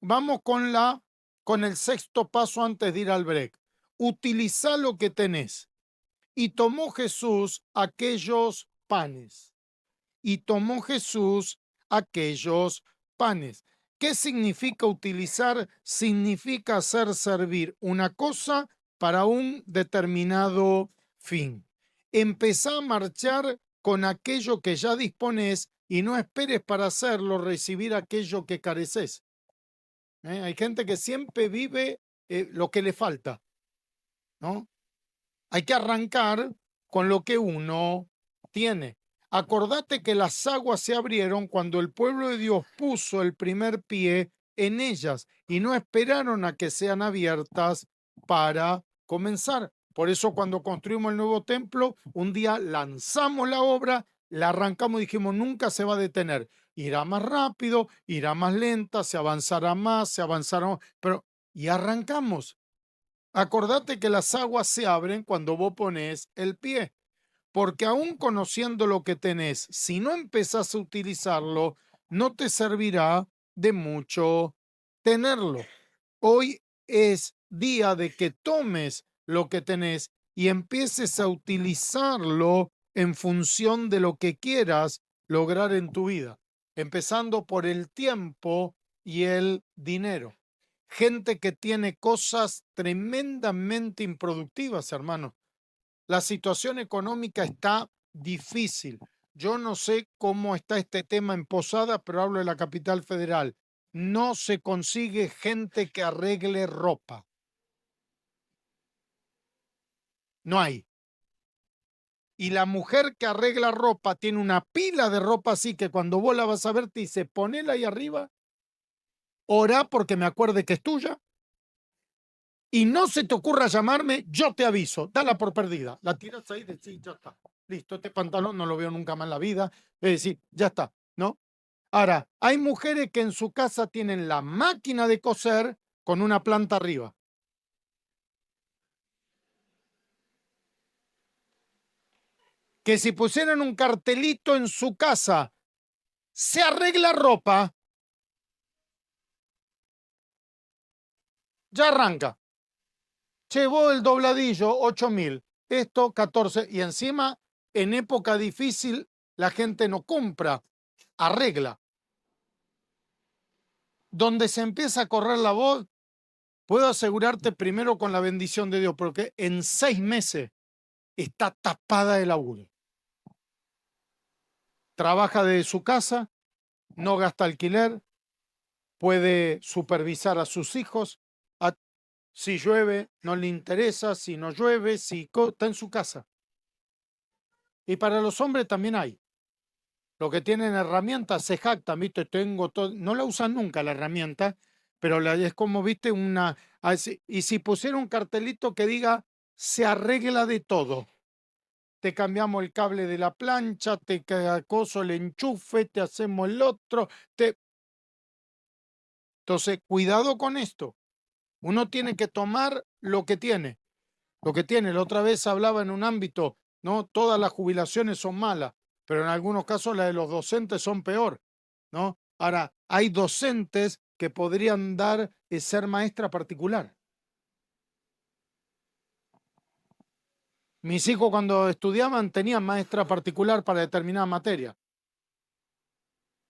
Vamos con el sexto paso antes de ir al break. Utiliza lo que tenés. Y tomó Jesús aquellos panes. Y tomó Jesús aquellos panes. ¿Qué significa utilizar? Significa hacer servir una cosa para un determinado fin. Empezá a marchar con aquello que ya dispones y no esperes para hacerlo recibir aquello que careces. Hay gente que siempre vive lo que le falta, ¿no? Hay que arrancar con lo que uno tiene. Acordate que las aguas se abrieron cuando el pueblo de Dios puso el primer pie en ellas y no esperaron a que sean abiertas para comenzar. Por eso cuando construimos el nuevo templo, un día lanzamos la obra, la arrancamos y dijimos, nunca se va a detener. Irá más rápido, irá más lenta, se avanzará más, pero y arrancamos. Acordate que las aguas se abren cuando vos pones el pie, porque aún conociendo lo que tenés, si no empezás a utilizarlo, no te servirá de mucho tenerlo. Hoy es día de que tomes lo que tenés y empieces a utilizarlo en función de lo que quieras lograr en tu vida, empezando por el tiempo y el dinero. Gente que tiene cosas tremendamente improductivas, hermano. La situación económica está difícil. Yo no sé cómo está este tema en Posada, pero hablo de la capital federal. No se consigue gente que arregle ropa. No hay. Y la mujer que arregla ropa tiene una pila de ropa así que cuando vos la vas a ver te dice, ponela ahí arriba, orá porque me acuerde que es tuya. Y no se te ocurra llamarme, yo te aviso, dala por perdida. La tiras ahí y decís, ya está. Listo, este pantalón no lo veo nunca más en la vida. Es decir, ya está, ¿no? Ahora, hay mujeres que en su casa tienen la máquina de coser con una planta arriba. Que si pusieran un cartelito en su casa, se arregla ropa, ya arranca. Llevó el dobladillo, 8.000. Esto, 14. Y encima, en época difícil, la gente no compra, arregla. Donde se empieza a correr la voz, puedo asegurarte primero con la bendición de Dios, porque en 6 meses está tapada de laburo. Trabaja desde su casa, no gasta alquiler, puede supervisar a sus hijos. Si llueve, no le interesa, si no llueve, si está en su casa. Y para los hombres también hay. Los que tienen herramientas se jactan, ¿viste? Tengo todo. No la usan nunca la herramienta, pero es como, ¿viste? Y si pusiera un cartelito que diga, se arregla de todo. Te cambiamos el cable de la plancha, te acoso el enchufe, te hacemos el otro. Entonces, cuidado con esto. Uno tiene que tomar lo que tiene. Lo que tiene. La otra vez hablaba en un ámbito, ¿no? Todas las jubilaciones son malas, pero en algunos casos las de los docentes son peor, ¿no? Ahora, hay docentes que podrían ser maestra particular. Mis hijos cuando estudiaban tenían maestra particular para determinada materia.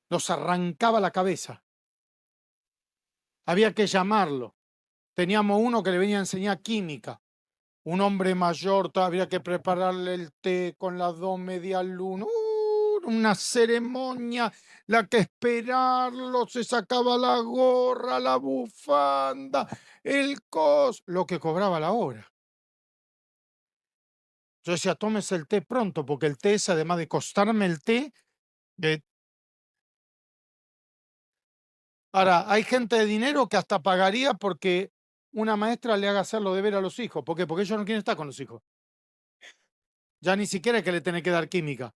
Los arrancaba la cabeza. Había que llamarlo. Teníamos uno que le venía a enseñar química. Un hombre mayor, había que prepararle el té con las 2 medialunas. Una ceremonia, la que esperarlo, se sacaba la gorra, la bufanda, lo que cobraba la hora. Yo decía, tómese el té pronto, porque el té es, además de costarme el té, ahora, hay gente de dinero que hasta pagaría porque una maestra le haga hacer los deberes a los hijos. ¿Por qué? Porque ellos no quieren estar con los hijos. Ya ni siquiera es que le tiene que dar química.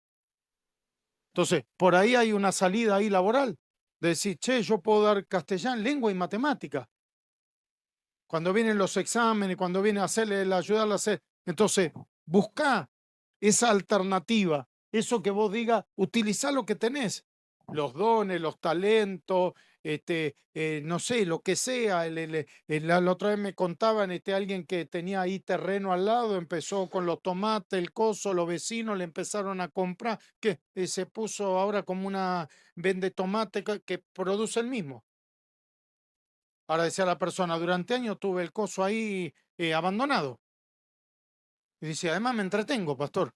Entonces, por ahí hay una salida ahí laboral. De decir, che, yo puedo dar castellano, lengua y matemática. cuando vienen los exámenes, cuando viene a hacerle, ayudarle a hacer. Entonces, busca esa alternativa, eso que vos digas, utilizá lo que tenés, los dones, los talentos, no sé, lo que sea. La otra vez me contaban alguien que tenía ahí terreno al lado, empezó con los tomates, el coso, los vecinos le empezaron a comprar, que se puso ahora como una vende tomate que produce el mismo. Ahora decía la persona, durante años tuve el coso ahí abandonado. Y dice, además me entretengo, pastor.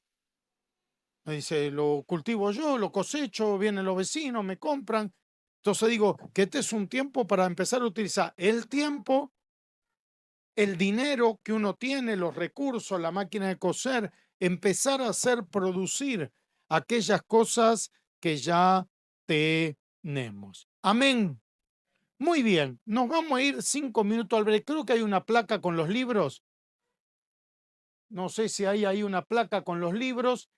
Me dice, lo cultivo yo, lo cosecho, vienen los vecinos, me compran. Entonces digo que este es un tiempo para empezar a utilizar el tiempo, el dinero que uno tiene, los recursos, la máquina de coser, empezar a hacer producir aquellas cosas que ya tenemos. Amén. Muy bien, nos vamos a ir 5 minutos al break. Creo que hay una placa con los libros. No sé si hay ahí una placa con los libros.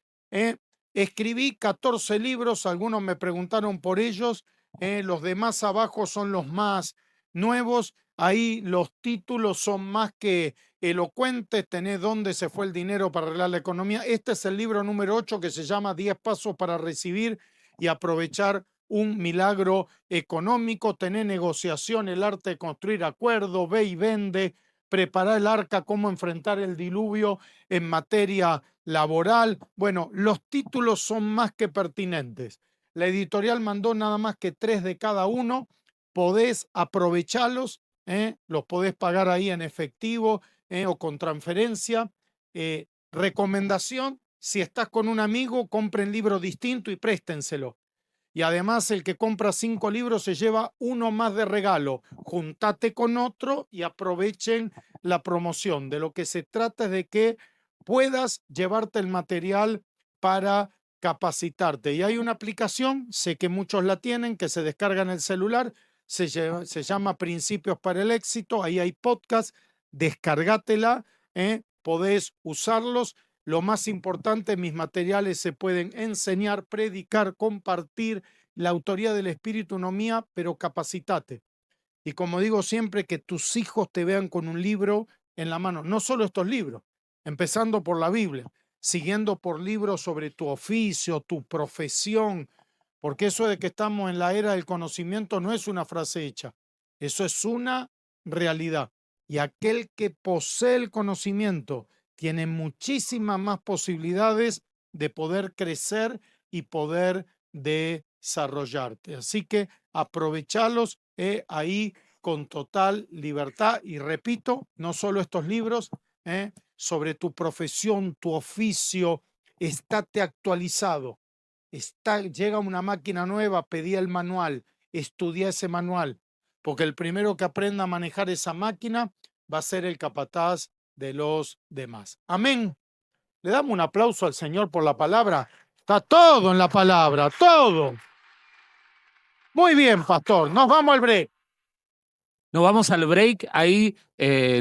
Escribí 14 libros, algunos me preguntaron por ellos. Los demás abajo son los más nuevos. Ahí los títulos son más que elocuentes. Tenés dónde se fue el dinero para arreglar la economía. Este es el libro número 8 que se llama 10 pasos para recibir y aprovechar un milagro económico. Tenés negociación, el arte de construir acuerdos, ve y vende, preparar el arca, cómo enfrentar el diluvio en materia laboral. Bueno, los títulos son más que pertinentes. La editorial mandó nada más que 3 de cada uno. Podés aprovecharlos, los podés pagar ahí en efectivo o con transferencia. Recomendación, si estás con un amigo, compren libro distinto y préstenselo. Y además el que compra 5 libros se lleva uno más de regalo. Juntate con otro y aprovechen la promoción. De lo que se trata es de que puedas llevarte el material para capacitarte. Y hay una aplicación, sé que muchos la tienen, que se descarga en el celular, se llama Principios para el Éxito. Ahí hay podcast, descargátela, podés usarlos. Lo más importante, mis materiales se pueden enseñar, predicar, compartir. La autoría del Espíritu no mía, pero capacitate. Y como digo siempre, que tus hijos te vean con un libro en la mano. No solo estos libros, empezando por la Biblia, siguiendo por libros sobre tu oficio, tu profesión, porque eso de que estamos en la era del conocimiento no es una frase hecha, eso es una realidad. Y aquel que posee el conocimiento tiene muchísimas más posibilidades de poder crecer y poder desarrollarte. Así que aprovechalos ahí con total libertad. Y repito, no solo estos libros, sobre tu profesión, tu oficio, estate actualizado. Llega una máquina nueva, pedí el manual, estudia ese manual, porque el primero que aprenda a manejar esa máquina va a ser el capataz de los demás. Amén. Le damos un aplauso al Señor por la palabra. Está todo en la palabra, todo. Muy bien, pastor. Nos vamos al break. Nos vamos al break. Ahí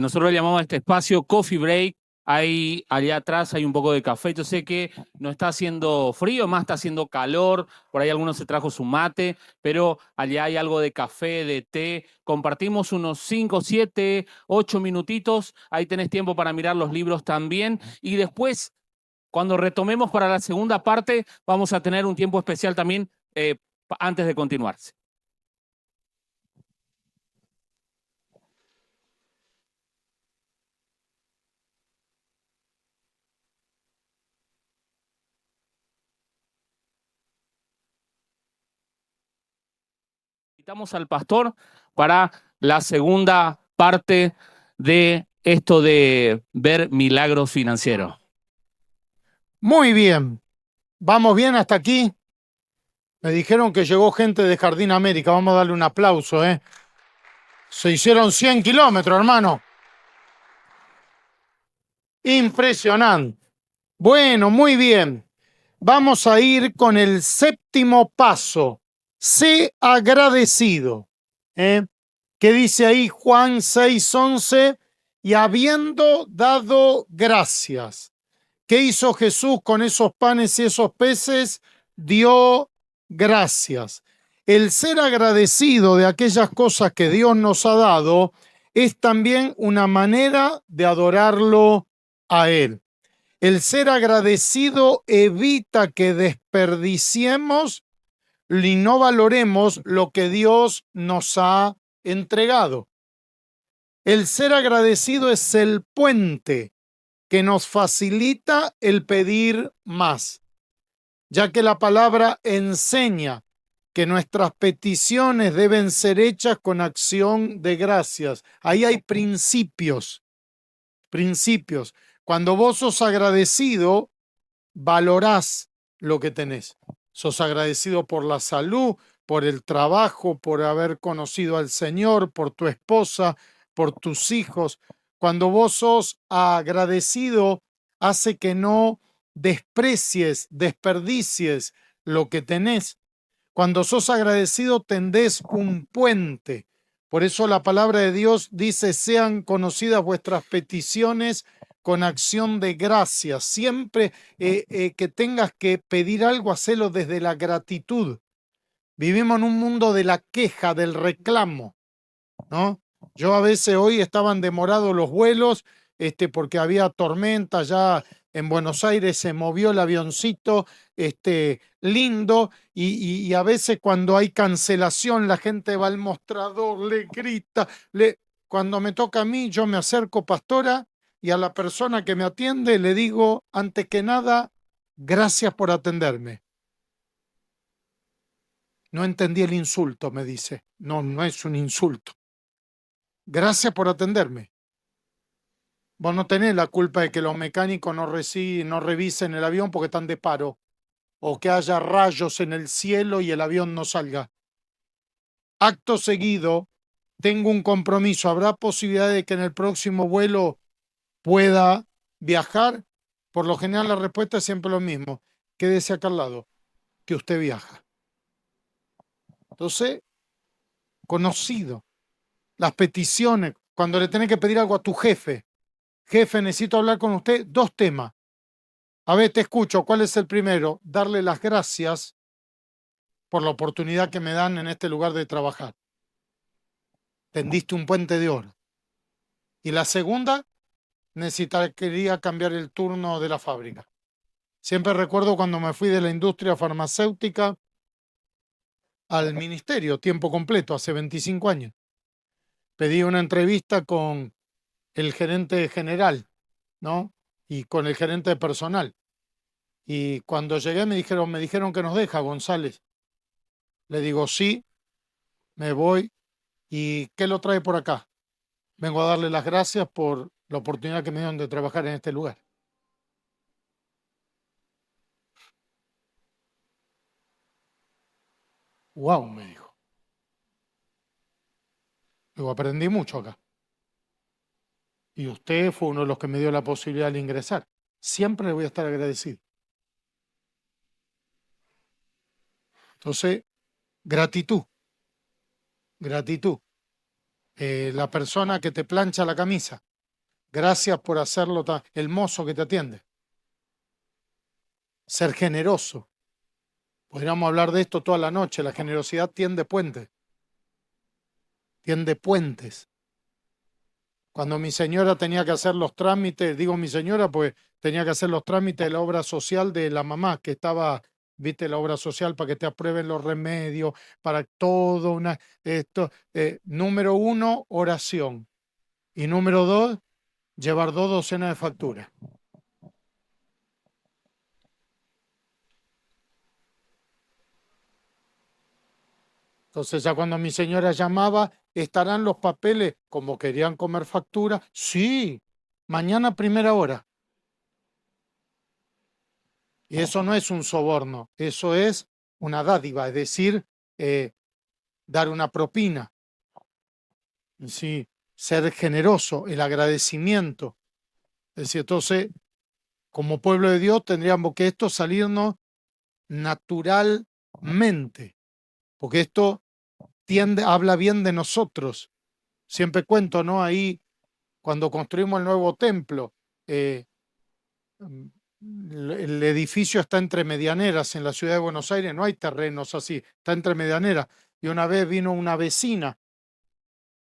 nosotros le llamamos a este espacio Coffee Break. Ahí, allá atrás hay un poco de café. Yo sé que no está haciendo frío, más está haciendo calor. Por ahí alguno se trajo su mate, pero allá hay algo de café, de té. Compartimos unos 5, 7, 8 minutitos. Ahí tenés tiempo para mirar los libros también. Y después, cuando retomemos para la segunda parte, vamos a tener un tiempo especial también antes de continuarse. Invitamos al pastor para la segunda parte de esto de ver milagros financieros. Muy bien. ¿Vamos bien hasta aquí? Me dijeron que llegó gente de Jardín América. Vamos a darle un aplauso, Se hicieron 100 kilómetros, hermano. Impresionante. Bueno, muy bien. Vamos a ir con el séptimo paso. Sé agradecido. Que dice ahí Juan 6:11, y habiendo dado gracias. ¿Qué hizo Jesús con esos panes y esos peces? Dio gracias. El ser agradecido de aquellas cosas que Dios nos ha dado es también una manera de adorarlo a Él. El ser agradecido evita que desperdiciemos y no valoremos lo que Dios nos ha entregado. El ser agradecido es el puente que nos facilita el pedir más, ya que la palabra enseña que nuestras peticiones deben ser hechas con acción de gracias. Ahí hay principios. Cuando vos sos agradecido, valorás lo que tenés. Sos agradecido por la salud, por el trabajo, por haber conocido al Señor, por tu esposa, por tus hijos. Cuando vos sos agradecido, hace que no desperdicies lo que tenés. Cuando sos agradecido, tendés un puente. Por eso la palabra de Dios dice, sean conocidas vuestras peticiones con acción de gracia. Siempre que tengas que pedir algo, hacelo desde la gratitud. Vivimos en un mundo de la queja, del reclamo, ¿no? Yo a veces hoy estaban demorados los vuelos porque había tormenta, ya en Buenos Aires se movió el avioncito lindo y a veces cuando hay cancelación la gente va al mostrador, le grita, cuando me toca a mí yo me acerco, pastora, y a la persona que me atiende le digo, antes que nada, gracias por atenderme. No entendí el insulto, me dice. No, no es un insulto. Gracias por atenderme. Vos no tenés la culpa de que los mecánicos no revisen el avión porque están de paro, o que haya rayos en el cielo y el avión no salga. Acto seguido, tengo un compromiso. ¿Habrá posibilidad de que en el próximo vuelo pueda viajar? Por lo general la respuesta es siempre lo mismo. Quédese acá al lado, que usted viaja. Entonces, conocido. Las peticiones, cuando le tenés que pedir algo a tu jefe. Jefe, necesito hablar con usted. 2 temas. A ver, te escucho. ¿Cuál es el primero? Darle las gracias por la oportunidad que me dan en este lugar de trabajar. Tendiste un puente de oro. Y la segunda, quería cambiar el turno de la fábrica. Siempre recuerdo cuando me fui de la industria farmacéutica al ministerio, tiempo completo, hace 25 años. Pedí una entrevista con el gerente general, ¿no? Y con el gerente de personal. Y cuando llegué me dijeron que nos deja, González. Le digo, sí, me voy. ¿Y qué lo trae por acá? Vengo a darle las gracias por la oportunidad que me dieron de trabajar en este lugar. Wow, me dijo. Luego aprendí mucho acá. Y usted fue uno de los que me dio la posibilidad de ingresar. Siempre le voy a estar agradecido. Entonces, gratitud. Gratitud. La persona que te plancha la camisa. Gracias por hacerlo. El mozo que te atiende. Ser generoso. Podríamos hablar de esto toda la noche. La generosidad tiende puentes. Tiende puentes. Cuando mi señora tenía que hacer los trámites, digo mi señora, pues tenía que hacer los trámites de la obra social de la mamá, que estaba, viste, la obra social para que te aprueben los remedios, para todo número 1, oración. Y número 2, llevar 2 docenas de facturas. Entonces ya cuando mi señora llamaba, ¿estarán los papeles? Como querían comer factura, sí, mañana a primera hora. Y eso no es un soborno, eso es una dádiva, es decir, dar una propina. Sí, ser generoso, el agradecimiento. Es decir, entonces, como pueblo de Dios, tendríamos que esto salirnos naturalmente, porque esto habla bien de nosotros. Siempre cuento, ¿no? Ahí, cuando construimos el nuevo templo, el edificio está entre medianeras en la ciudad de Buenos Aires, no hay terrenos así, está entre medianeras. Y una vez vino una vecina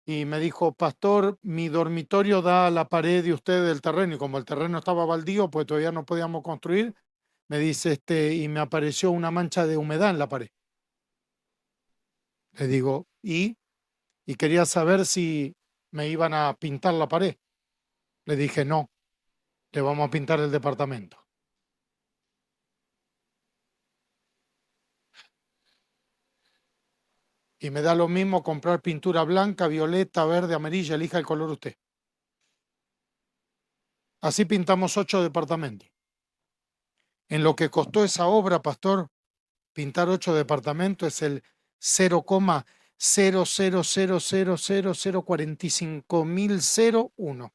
y me dijo, pastor, mi dormitorio da a la pared de usted del terreno, y como el terreno estaba baldío, pues todavía no podíamos construir, me dice, y me apareció una mancha de humedad en la pared. Le digo, y quería saber si me iban a pintar la pared. Le dije, no, le vamos a pintar el departamento. Y me da lo mismo comprar pintura blanca, violeta, verde, amarilla, elija el color usted. Así pintamos 8 departamentos. En lo que costó esa obra, pastor, pintar 8 departamentos es el 0,0000045.001.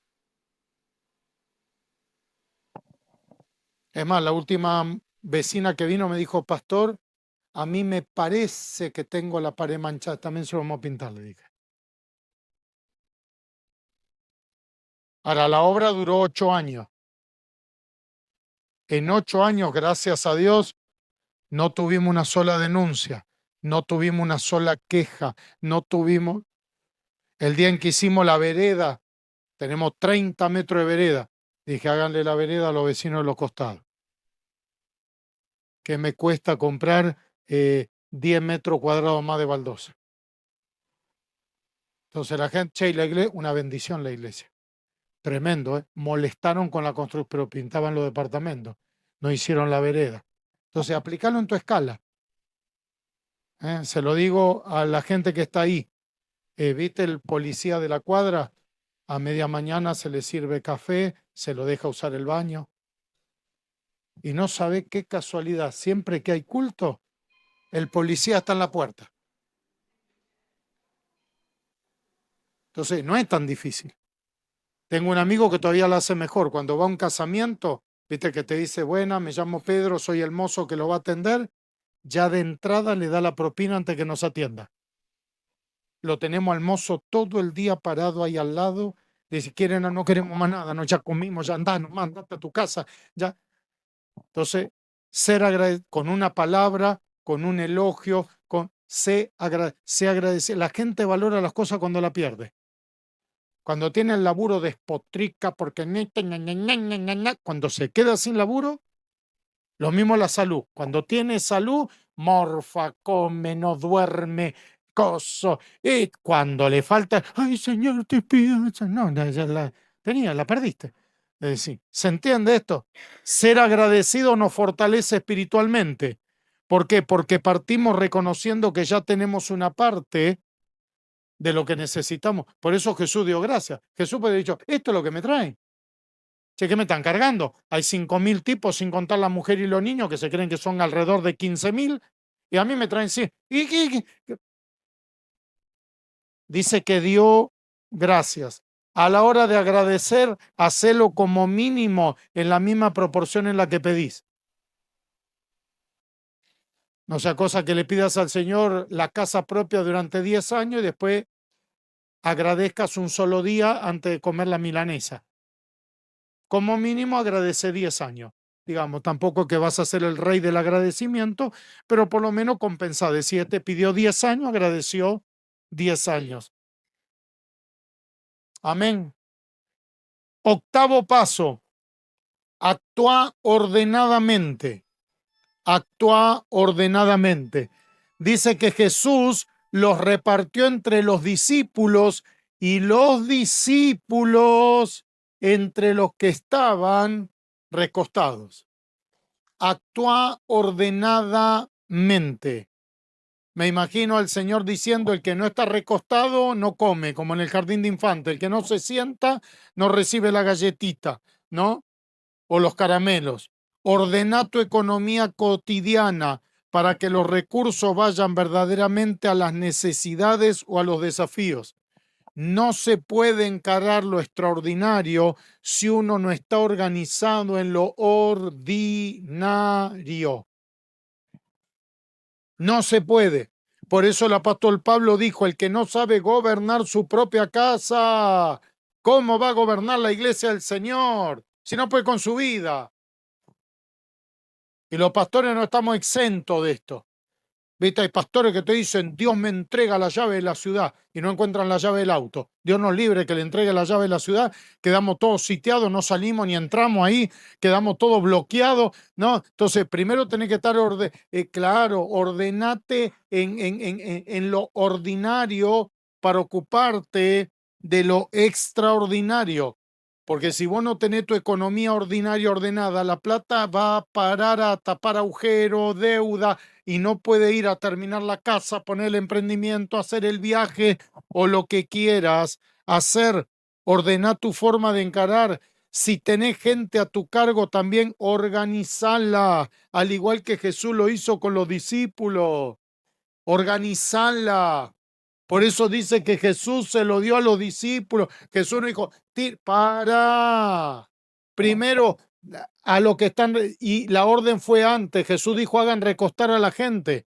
Es más, la última vecina que vino me dijo, pastor, a mí me parece que tengo la pared manchada, también se lo vamos a pintar, le dije. Ahora, la obra duró 8 años. En 8 años, gracias a Dios, no tuvimos una sola denuncia, no tuvimos una sola queja, no tuvimos... El día en que hicimos la vereda, tenemos 30 metros de vereda, dije, háganle la vereda a los vecinos de los costados. Que me cuesta comprar 10 metros cuadrados más de baldosa. Entonces la gente, che, la iglesia, una bendición la iglesia. Tremendo, ¿eh? Molestaron con la construcción, pero pintaban los departamentos, no hicieron la vereda. Entonces, aplícalo en tu escala. Se lo digo a la gente que está ahí. ¿Viste el policía de la cuadra? A media mañana se le sirve café, se lo deja usar el baño. Y no sabe qué casualidad, siempre que hay culto, el policía está en la puerta. Entonces, no es tan difícil. Tengo un amigo que todavía lo hace mejor. Cuando va a un casamiento, viste que te dice, buena, me llamo Pedro, soy el mozo que lo va a atender. Ya de entrada le da la propina antes que nos atienda. Lo tenemos al mozo todo el día parado ahí al lado. De si quieren, no queremos más nada, no, ya comimos, ya andá, nomás, andate a tu casa, ya. Entonces, con una palabra, con un elogio, sé agradecer. La gente valora las cosas cuando la pierde. Cuando tiene el laburo despotrica porque cuando se queda sin laburo, lo mismo la salud. Cuando tiene salud, morfa, come, no duerme, coso. Y cuando le falta, ay, señor, te pido. No, ya la perdiste. Es decir, ¿se entiende esto? Ser agradecido nos fortalece espiritualmente. ¿Por qué? Porque partimos reconociendo que ya tenemos una parte de lo que necesitamos. Por eso Jesús dio gracias. Jesús puede haber dicho, esto es lo que me traen. Che, ¿qué me están cargando? Hay 5.000 tipos, sin contar la mujer y los niños, que se creen que son alrededor de 15.000, y a mí me traen 100. Dice que dio gracias. A la hora de agradecer, hacelo como mínimo en la misma proporción en la que pedís. No sea cosa que le pidas al Señor la casa propia durante 10 años y después agradezcas un solo día antes de comer la milanesa. Como mínimo agradece 10 años. Digamos, tampoco que vas a ser el rey del agradecimiento, pero por lo menos compensa. De 7 pidió 10 años, agradeció 10 años. Amén. Octavo paso, actúa ordenadamente. Actúa ordenadamente. Dice que Jesús los repartió entre los discípulos y los discípulos entre los que estaban recostados. Actúa ordenadamente. Me imagino al Señor diciendo, el que no está recostado no come, como en el jardín de infantes. El que no se sienta no recibe la galletita, ¿no? O los caramelos. Ordena tu economía cotidiana para que los recursos vayan verdaderamente a las necesidades o a los desafíos. No se puede encarar lo extraordinario si uno no está organizado en lo ordinario. No se puede. Por eso el apóstol Pablo dijo, el que no sabe gobernar su propia casa, ¿cómo va a gobernar la iglesia del Señor? Si no puede con su vida. Y los pastores no estamos exentos de esto. Viste, hay pastores que te dicen, Dios me entrega la llave de la ciudad y no encuentran la llave del auto. Dios nos libre que le entregue la llave de la ciudad, quedamos todos sitiados, no salimos ni entramos ahí, quedamos todos bloqueados, ¿no? Entonces, primero tenés que estar, claro, ordenate en lo ordinario para ocuparte de lo extraordinario. Porque si vos no tenés tu economía ordinaria ordenada, la plata va a parar a tapar agujeros, deuda, y no puede ir a terminar la casa, poner el emprendimiento, hacer el viaje o lo que quieras hacer. Ordena tu forma de encarar. Si tenés gente a tu cargo, también organizala, al igual que Jesús lo hizo con los discípulos. Organizala. Por eso dice que Jesús se lo dio a los discípulos. Jesús no dijo, para. Primero a lo que están, y la orden fue antes. Jesús dijo, hagan recostar a la gente.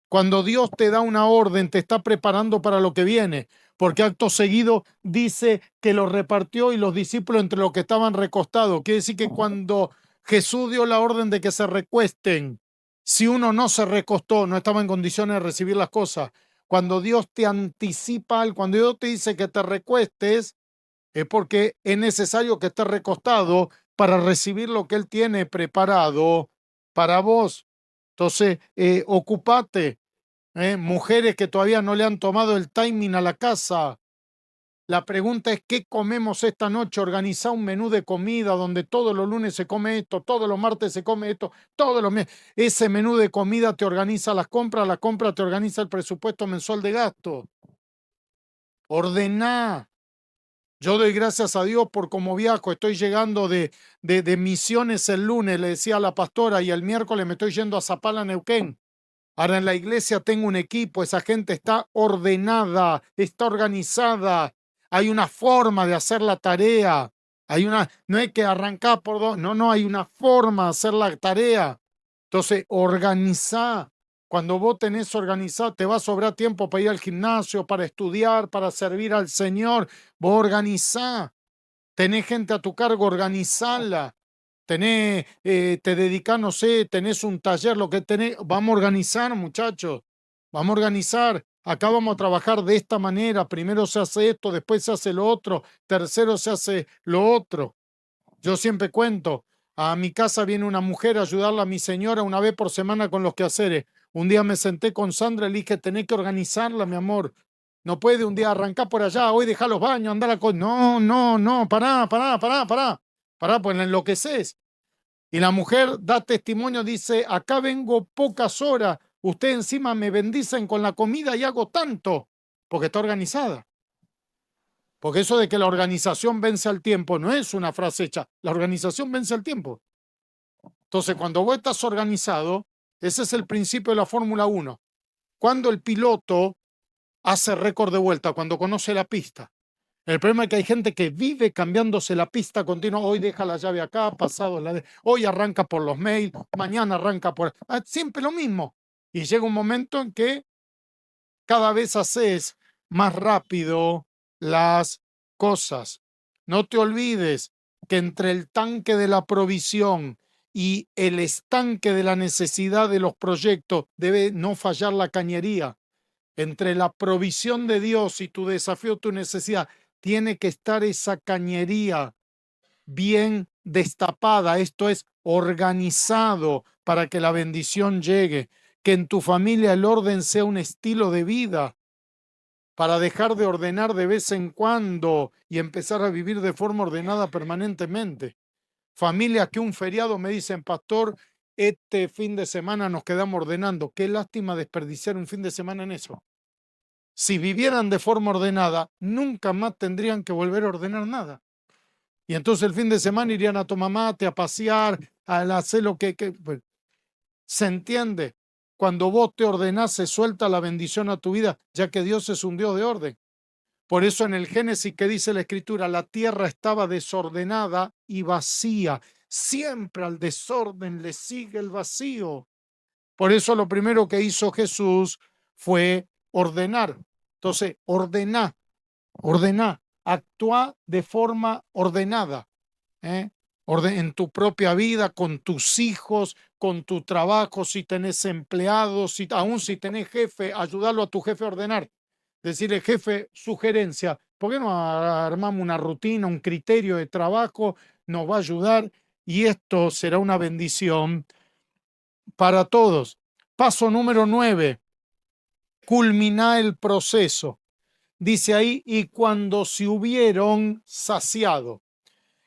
Cuando Dios te da una orden, te está preparando para lo que viene, porque acto seguido dice que lo repartió y los discípulos entre los que estaban recostados. Quiere decir que cuando Jesús dio la orden de que se recuesten, si uno no se recostó, no estaba en condiciones de recibir las cosas. Cuando Dios te anticipa, cuando Dios te dice que te recuestes, es porque es necesario que estés recostado para recibir lo que Él tiene preparado para vos. Entonces, ocupate. Mujeres que todavía no le han tomado el timing a la casa. La pregunta es, ¿qué comemos esta noche? Organiza un menú de comida donde todos los lunes se come esto, todos los martes se come esto, todos los meses. Ese menú de comida te organiza las compras, la compra te organiza el presupuesto mensual de gasto. Ordená. Yo doy gracias a Dios por cómo viajo. Estoy llegando de Misiones el lunes, le decía a la pastora, y el miércoles me estoy yendo a Zapala, Neuquén. Ahora en la iglesia tengo un equipo, esa gente está ordenada, está organizada. Hay una forma de hacer la tarea. No hay que arrancar por dos, no, hay una forma de hacer la tarea. Entonces, organizá. Cuando vos tenés organizado, te va a sobrar tiempo para ir al gimnasio, para estudiar, para servir al Señor. Vos organizá. Tenés gente a tu cargo, organizala. Te dedicás, no sé, tenés un taller, lo que tenés. Vamos a organizar, muchachos. Vamos a organizar. Acá vamos a trabajar de esta manera. Primero se hace esto, después se hace lo otro, tercero se hace lo otro. Yo siempre cuento, a mi casa viene una mujer a ayudarla a mi señora una vez por semana con los quehaceres. Un día me senté con Sandra y le dije, tenés que organizarla, mi amor. No puede un día arrancar por allá, hoy dejar los baños, andar a... No, pará, pues la enloqueces. Y la mujer da testimonio, dice, acá vengo pocas horas, ustedes encima me bendicen con la comida y hago tanto, porque está organizada. Porque eso de que la organización vence al tiempo no es una frase hecha, la organización vence al tiempo. Entonces, cuando vos estás organizado, ese es el principio de la Fórmula 1. Cuando el piloto hace récord de vuelta, cuando conoce la pista. El problema es que hay gente que vive cambiándose la pista continua. Hoy deja la llave acá, pasado hoy arranca por los mails, mañana arranca por... siempre lo mismo. Y llega un momento en que cada vez haces más rápido las cosas. No te olvides que entre el tanque de la provisión y el estanque de la necesidad de los proyectos debe no fallar la cañería. Entre la provisión de Dios y tu desafío, tu necesidad, tiene que estar esa cañería bien destapada, esto es organizado para que la bendición llegue, que en tu familia el orden sea un estilo de vida, para dejar de ordenar de vez en cuando y empezar a vivir de forma ordenada permanentemente. Familias que un feriado me dicen, pastor, este fin de semana nos quedamos ordenando. Qué lástima desperdiciar un fin de semana en eso. Si vivieran de forma ordenada, nunca más tendrían que volver a ordenar nada. Y entonces el fin de semana irían a tomar mate, a pasear, a hacer lo que pues, ¿se entiende? Cuando vos te ordenás, se suelta la bendición a tu vida, ya que Dios es un Dios de orden. Por eso en el Génesis que dice la Escritura, la tierra estaba desordenada y vacía. Siempre al desorden le sigue el vacío. Por eso lo primero que hizo Jesús fue ordenar. Entonces, ordená, actúa de forma ordenada. en tu propia vida, con tus hijos, con tu trabajo, si tenés empleados, aún si tenés jefe, ayudarlo a tu jefe a ordenar. Decirle, jefe, sugerencia, ¿por qué no armamos una rutina, un criterio de trabajo? Nos va a ayudar y esto será una bendición para todos. Paso número 9, culminar el proceso. Dice ahí, y cuando se hubieron saciado.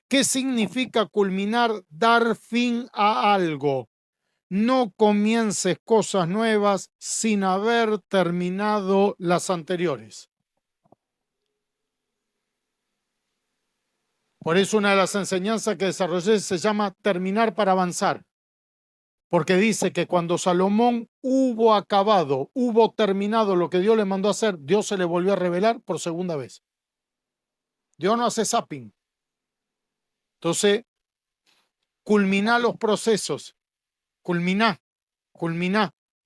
¿Qué significa culminar? Dar fin a algo. No comiences cosas nuevas sin haber terminado las anteriores. Por eso una de las enseñanzas que desarrollé se llama terminar para avanzar. Porque dice que cuando Salomón hubo acabado, hubo terminado lo que Dios le mandó a hacer, Dios se le volvió a revelar por segunda vez. Dios no hace zapping. Entonces, culminar los procesos. Culminar.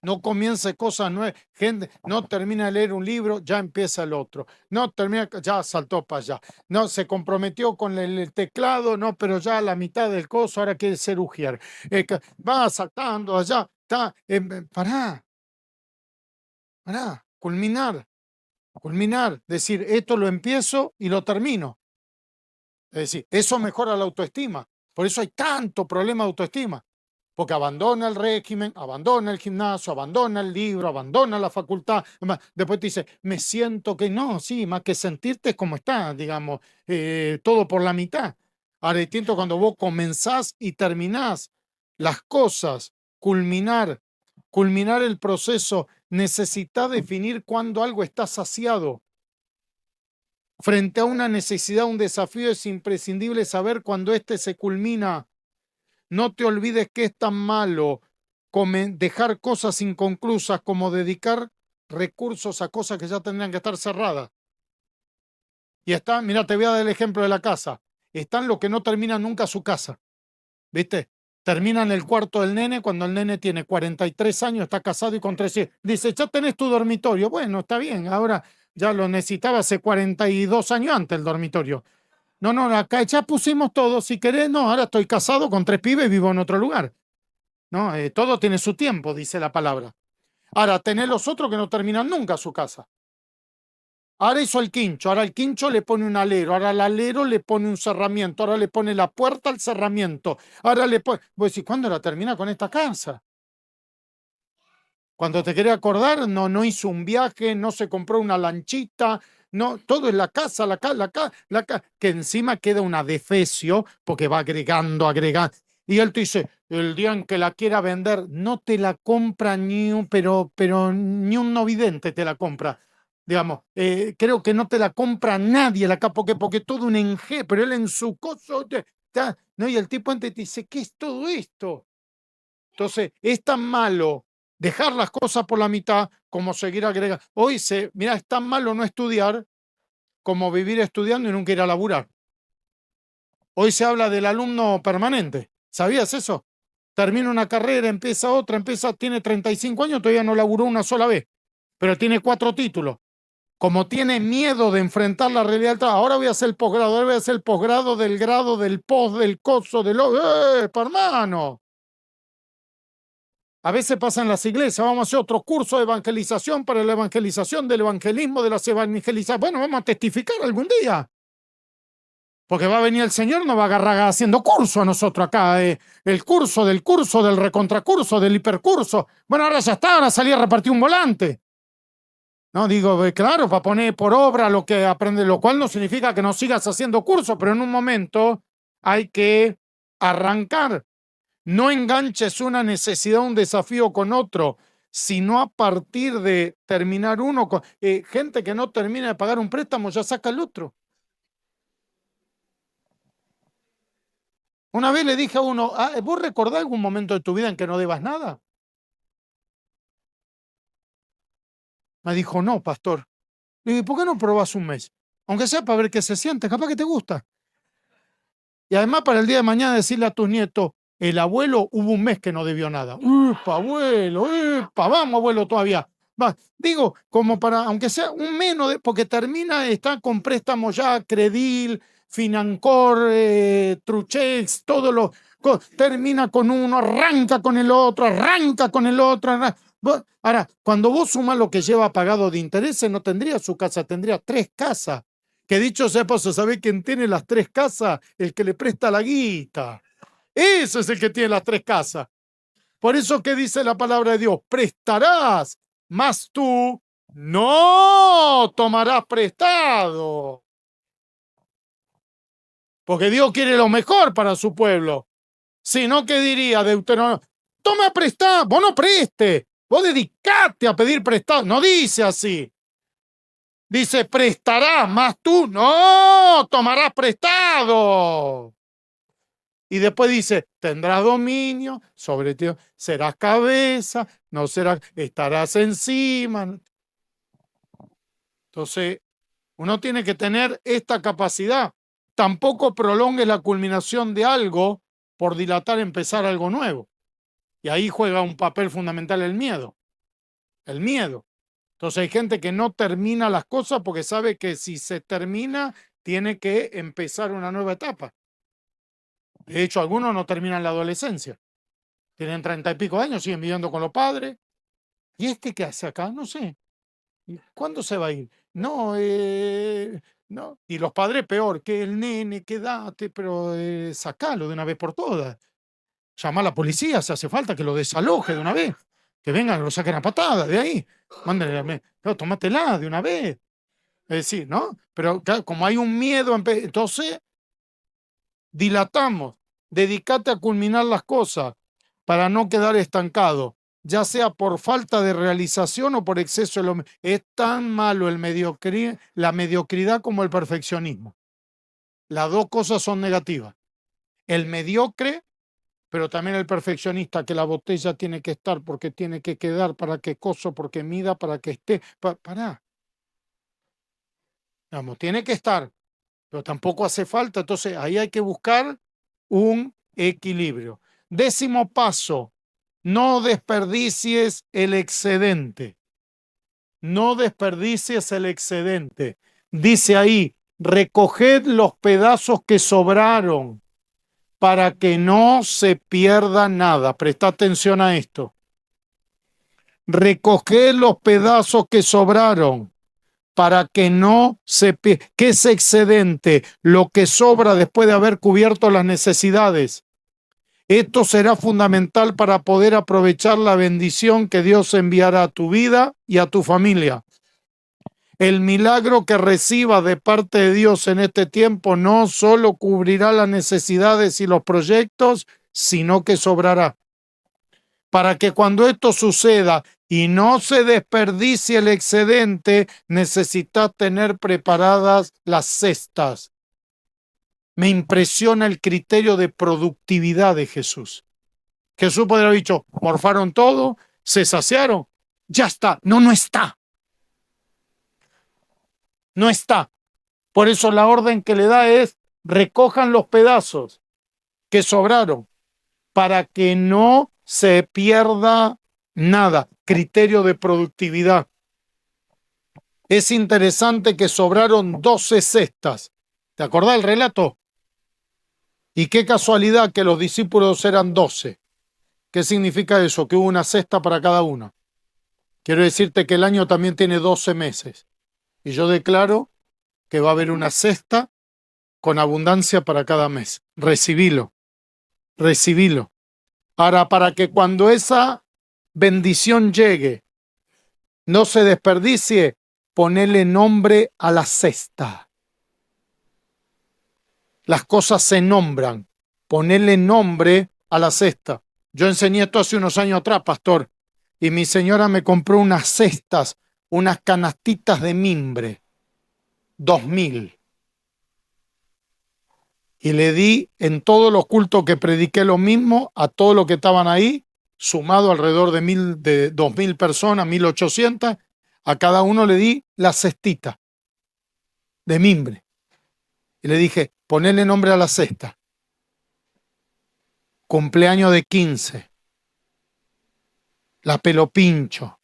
No comience cosas nuevas. Gente, no termina de leer un libro, ya empieza el otro. No termina, ya saltó para allá. No, se comprometió con el teclado, no, pero ya a la mitad del coso ahora quiere ser ujier. Va saltando allá, está. Pará. Culminar. Decir, esto lo empiezo y lo termino. Es decir, eso mejora la autoestima. Por eso hay tanto problema de autoestima. Porque abandona el régimen, abandona el gimnasio, abandona el libro, abandona la facultad. Después te dice, me siento que no, sí, más que sentirte es como está, digamos, todo por la mitad. Ahora es distinto cuando vos comenzás y terminás las cosas, culminar el proceso, necesita definir cuándo algo está saciado. Frente a una necesidad, un desafío, es imprescindible saber cuándo éste se culmina. No te olvides que es tan malo dejar cosas inconclusas como dedicar recursos a cosas que ya tendrían que estar cerradas. Y están, mira, te voy a dar el ejemplo de la casa. Están los que no terminan nunca su casa. ¿Viste? Terminan el cuarto del nene cuando el nene tiene 43 años, está casado y con 3 hijos. Dice, ya tenés tu dormitorio. Bueno, está bien, ahora ya lo necesitaba hace 42 años antes el dormitorio. No, acá ya pusimos todo, si querés, no, ahora estoy casado con 3 pibes y vivo en otro lugar. No, todo tiene su tiempo, dice la palabra. Ahora, tenés los otros que no terminan nunca su casa. Ahora hizo el quincho, ahora el quincho le pone un alero, ahora al alero le pone un cerramiento, ahora le pone la puerta al cerramiento, ahora le pone... Vos decís, ¿cuándo la termina con esta casa? Cuando te querés acordar, no hizo un viaje, no se compró una lanchita, no, todo es la casa, que encima queda un adefesio porque va agregando. Y él te dice, el día en que la quiera vender, no te la compra pero ni un no vidente te la compra. Digamos, creo que no te la compra nadie la porque todo un enje, pero él en su coso, ¿no? Y el tipo antes te dice, ¿qué es todo esto? Entonces, es tan malo dejar las cosas por la mitad como seguir agregando. Hoy mira, es tan malo no estudiar como vivir estudiando y nunca ir a laburar. Hoy se habla del alumno permanente. ¿Sabías eso? Termina una carrera, empieza otra, tiene 35 años, todavía no laburó una sola vez, pero tiene 4 títulos. Como tiene miedo de enfrentar la realidad del trabajo, ahora voy a hacer el posgrado, ahora voy a hacer el posgrado del grado, del post, del coso, hermano! A veces pasa en las iglesias, vamos a hacer otro curso de evangelización para la evangelización del evangelismo, de las evangelizaciones. Bueno, vamos a testificar algún día. Porque va a venir el Señor, nos va a agarrar haciendo curso a nosotros acá. El curso, del recontracurso, del hipercurso. Bueno, ahora ya está, ahora salí a repartir un volante. No, digo, claro, para poner por obra lo que aprende, lo cual no significa que no sigas haciendo curso, pero en un momento hay que arrancar. No enganches una necesidad, un desafío con otro, sino a partir de terminar uno. Gente que no termina de pagar un préstamo ya saca el otro. Una vez le dije a uno, ¿vos recordás algún momento de tu vida en que no debas nada? Me dijo, no, pastor. Le dije, ¿por qué no probás un mes? Aunque sea para ver qué se siente, capaz que te gusta. Y además para el día de mañana decirle a tus nietos, el abuelo hubo un mes que no debió nada. ¡Upa, abuelo! ¡Upa! Vamos, abuelo, todavía. Va. Digo, como para, aunque sea un menos, porque está con préstamo ya, Credil, Financor, Truchex, todo lo termina con uno, arranca con el otro, arranca con el otro. Ahora, cuando vos sumas lo que lleva pagado de intereses, no tendría su casa, tendría 3 casas. Que dicho sea paso, ¿sabe quién tiene las 3 casas? El que le presta la guita. Ese es el que tiene las 3 casas. Por eso que dice la palabra de Dios, prestarás, mas tú no tomarás prestado. Porque Dios quiere lo mejor para su pueblo. Si no, ¿qué diría Deuteronomio? Toma prestado, vos no preste, vos dedicate a pedir prestado. No dice así. Dice, prestarás, mas tú no tomarás prestado. Y después dice, tendrás dominio sobre ti, serás cabeza, no serás, estarás encima. Entonces, uno tiene que tener esta capacidad. Tampoco prolongue la culminación de algo por dilatar empezar algo nuevo. Y ahí juega un papel fundamental el miedo. El miedo. Entonces hay gente que no termina las cosas porque sabe que si se termina, tiene que empezar una nueva etapa. De hecho, algunos no terminan la adolescencia. Tienen 30 y pico de años, siguen viviendo con los padres. ¿Y este qué hace acá? No sé. ¿Cuándo se va a ir? No, no. Y los padres peor, que el nene, quédate, pero sacalo de una vez por todas. Llama a la policía si hace falta, que lo desaloje de una vez. Que vengan, que lo saquen a patadas de ahí. Mándenle, no, tómatela de una vez. Es decir, ¿no? Pero claro, como hay un miedo, entonces dilatamos. Dedicate a culminar las cosas para no quedar estancado, ya sea por falta de realización o por exceso de lo... Es tan malo la mediocridad como el perfeccionismo. Las dos cosas son negativas. El mediocre, pero también el perfeccionista, que la botella tiene que estar porque tiene que quedar, para que coso, porque mida, para que esté. Pará. Vamos, tiene que estar, pero tampoco hace falta. Entonces ahí hay que buscar un equilibrio. 10º paso, no desperdicies el excedente. No desperdicies el excedente. Dice ahí, recoged los pedazos que sobraron para que no se pierda nada. Presta atención a esto. Recoged los pedazos que sobraron para que no se pierda. ¿Qué es excedente? Lo que sobra después de haber cubierto las necesidades. Esto será fundamental para poder aprovechar la bendición que Dios enviará a tu vida y a tu familia. El milagro que recibas de parte de Dios en este tiempo no solo cubrirá las necesidades y los proyectos, sino que sobrará. Para que cuando esto suceda y no se desperdicie el excedente, necesitas tener preparadas las cestas. Me impresiona el criterio de productividad de Jesús. Jesús podría haber dicho, morfaron todo, se saciaron, ya está. No, no está. No está. Por eso la orden que le da es, recojan los pedazos que sobraron para que no se pierda nada. Criterio de productividad. Es interesante que sobraron 12 cestas. ¿Te acordás del relato? Y qué casualidad que los discípulos eran 12. ¿Qué significa eso? Que hubo una cesta para cada uno. Quiero decirte que el año también tiene 12 meses. Y yo declaro que va a haber una cesta con abundancia para cada mes. Recibilo. Recibilo. Ahora, para que cuando esa bendición llegue, no se desperdicie, ponele nombre a la cesta. Las cosas se nombran. Ponele nombre a la cesta. Yo enseñé esto hace unos años atrás, pastor, y mi señora me compró unas cestas, unas canastitas de mimbre, 2000. Y le di en todos los cultos que prediqué lo mismo a todos los que estaban ahí, sumado alrededor de 2000 personas, 1800, a cada uno le di la cestita de mimbre. Y le dije, ponele nombre a la cesta. Cumpleaños de 15. La pelo pincho.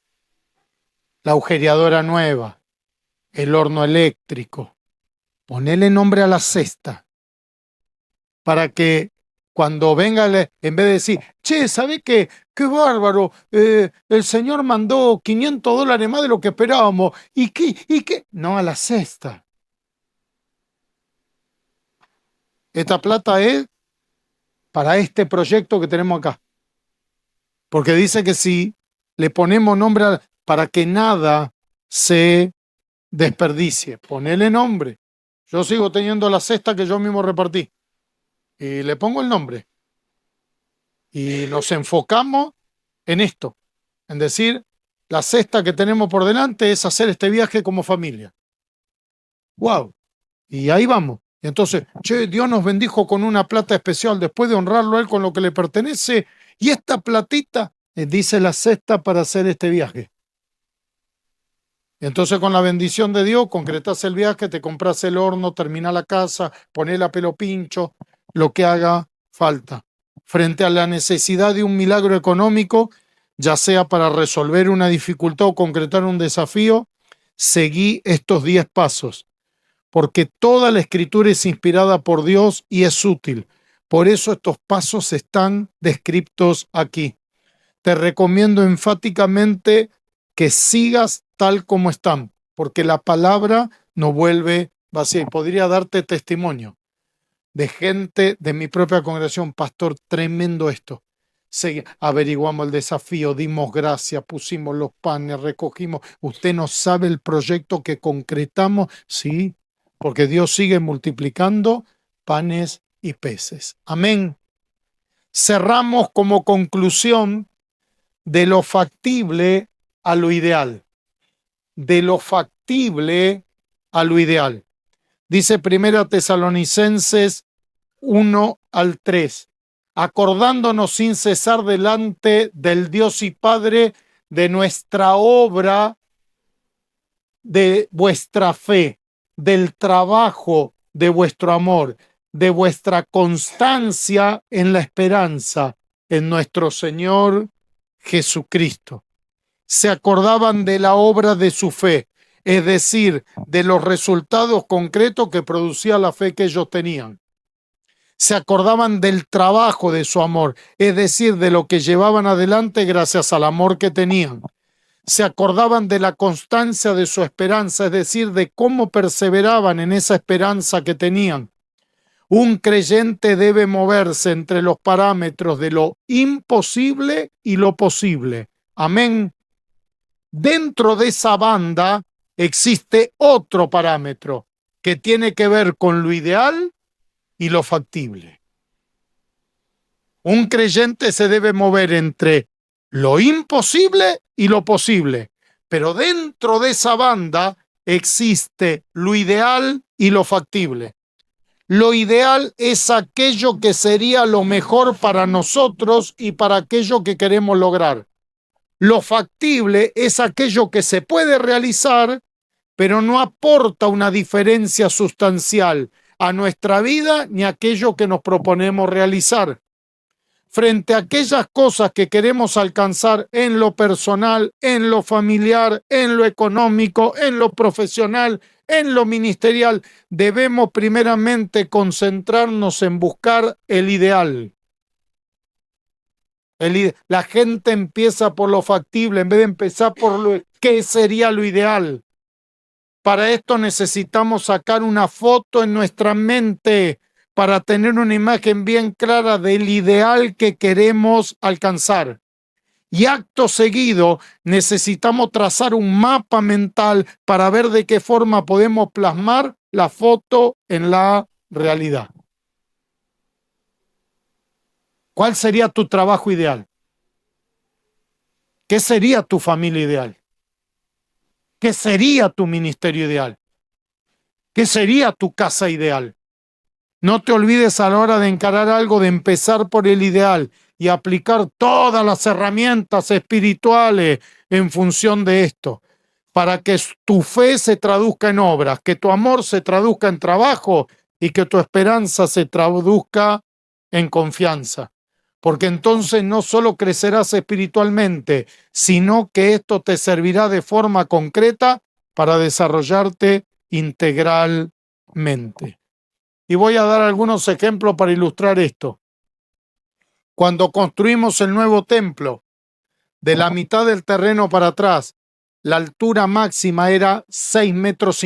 La agujereadora nueva. El horno eléctrico. ponele nombre a la cesta, para que cuando venga, en vez de decir, che, ¿sabés qué? ¡Qué bárbaro! El señor mandó $500 más de lo que esperábamos. ¿Y qué? No, a la cesta. Esta plata es para este proyecto que tenemos acá. Porque dice que si le ponemos nombre para que nada se desperdicie, ponele nombre. Yo sigo teniendo la cesta que yo mismo repartí. Y le pongo el nombre. Y nos enfocamos en esto, en decir, la cesta que tenemos por delante es hacer este viaje como familia. ¡Wow! Y ahí vamos. Y entonces, che, Dios nos bendijo con una plata especial después de honrarlo a Él con lo que le pertenece. Y esta platita, dice la cesta para hacer este viaje. Y entonces con la bendición de Dios, concretás el viaje, te compras el horno, terminás la casa, ponés la pelo pincho, lo que haga falta. Frente a la necesidad de un milagro económico, ya sea para resolver una dificultad o concretar un desafío, seguí estos 10 pasos, porque toda la escritura es inspirada por Dios y es útil. Por eso estos pasos están descritos aquí. Te recomiendo enfáticamente que sigas tal como están, porque la palabra no vuelve vacía. Y podría darte testimonio de gente de mi propia congregación, pastor, tremendo esto. Averiguamos el desafío, dimos gracias, pusimos los panes, recogimos. Usted no sabe el proyecto que concretamos, sí, porque Dios sigue multiplicando panes y peces. Amén. Cerramos como conclusión de lo factible a lo ideal. De lo factible a lo ideal. Dice 1 Tesalonicenses 1-3, acordándonos sin cesar delante del Dios y Padre de nuestra obra, de vuestra fe, del trabajo de vuestro amor, de vuestra constancia en la esperanza en nuestro Señor Jesucristo. Se acordaban de la obra de su fe, es decir, de los resultados concretos que producía la fe que ellos tenían. Se acordaban del trabajo de su amor, es decir, de lo que llevaban adelante gracias al amor que tenían. Se acordaban de la constancia de su esperanza, es decir, de cómo perseveraban en esa esperanza que tenían. Un creyente debe moverse entre los parámetros de lo imposible y lo posible. Amén. Dentro de esa banda existe otro parámetro que tiene que ver con lo ideal y lo factible. Un creyente se debe mover entre lo imposible y lo posible, pero dentro de esa banda existe lo ideal y lo factible. Lo ideal es aquello que sería lo mejor para nosotros y para aquello que queremos lograr. Lo factible es aquello que se puede realizar, pero no aporta una diferencia sustancial a nuestra vida ni a aquello que nos proponemos realizar. Frente a aquellas cosas que queremos alcanzar en lo personal, en lo familiar, en lo económico, en lo profesional, en lo ministerial, debemos primeramente concentrarnos en buscar el ideal. La gente empieza por lo factible en vez de empezar por lo que sería lo ideal. Para esto necesitamos sacar una foto en nuestra mente para tener una imagen bien clara del ideal que queremos alcanzar. Y acto seguido necesitamos trazar un mapa mental para ver de qué forma podemos plasmar la foto en la realidad. ¿Cuál sería tu trabajo ideal? ¿Qué sería tu familia ideal? ¿Qué sería tu ministerio ideal? ¿Qué sería tu casa ideal? No te olvides a la hora de encarar algo de empezar por el ideal y aplicar todas las herramientas espirituales en función de esto, para que tu fe se traduzca en obras, que tu amor se traduzca en trabajo y que tu esperanza se traduzca en confianza. Porque entonces no solo crecerás espiritualmente, sino que esto te servirá de forma concreta para desarrollarte integralmente. mente. Y voy a dar algunos ejemplos para ilustrar esto. Cuando construimos el nuevo templo, de la mitad del terreno para atrás, la altura máxima era 6,50 metros,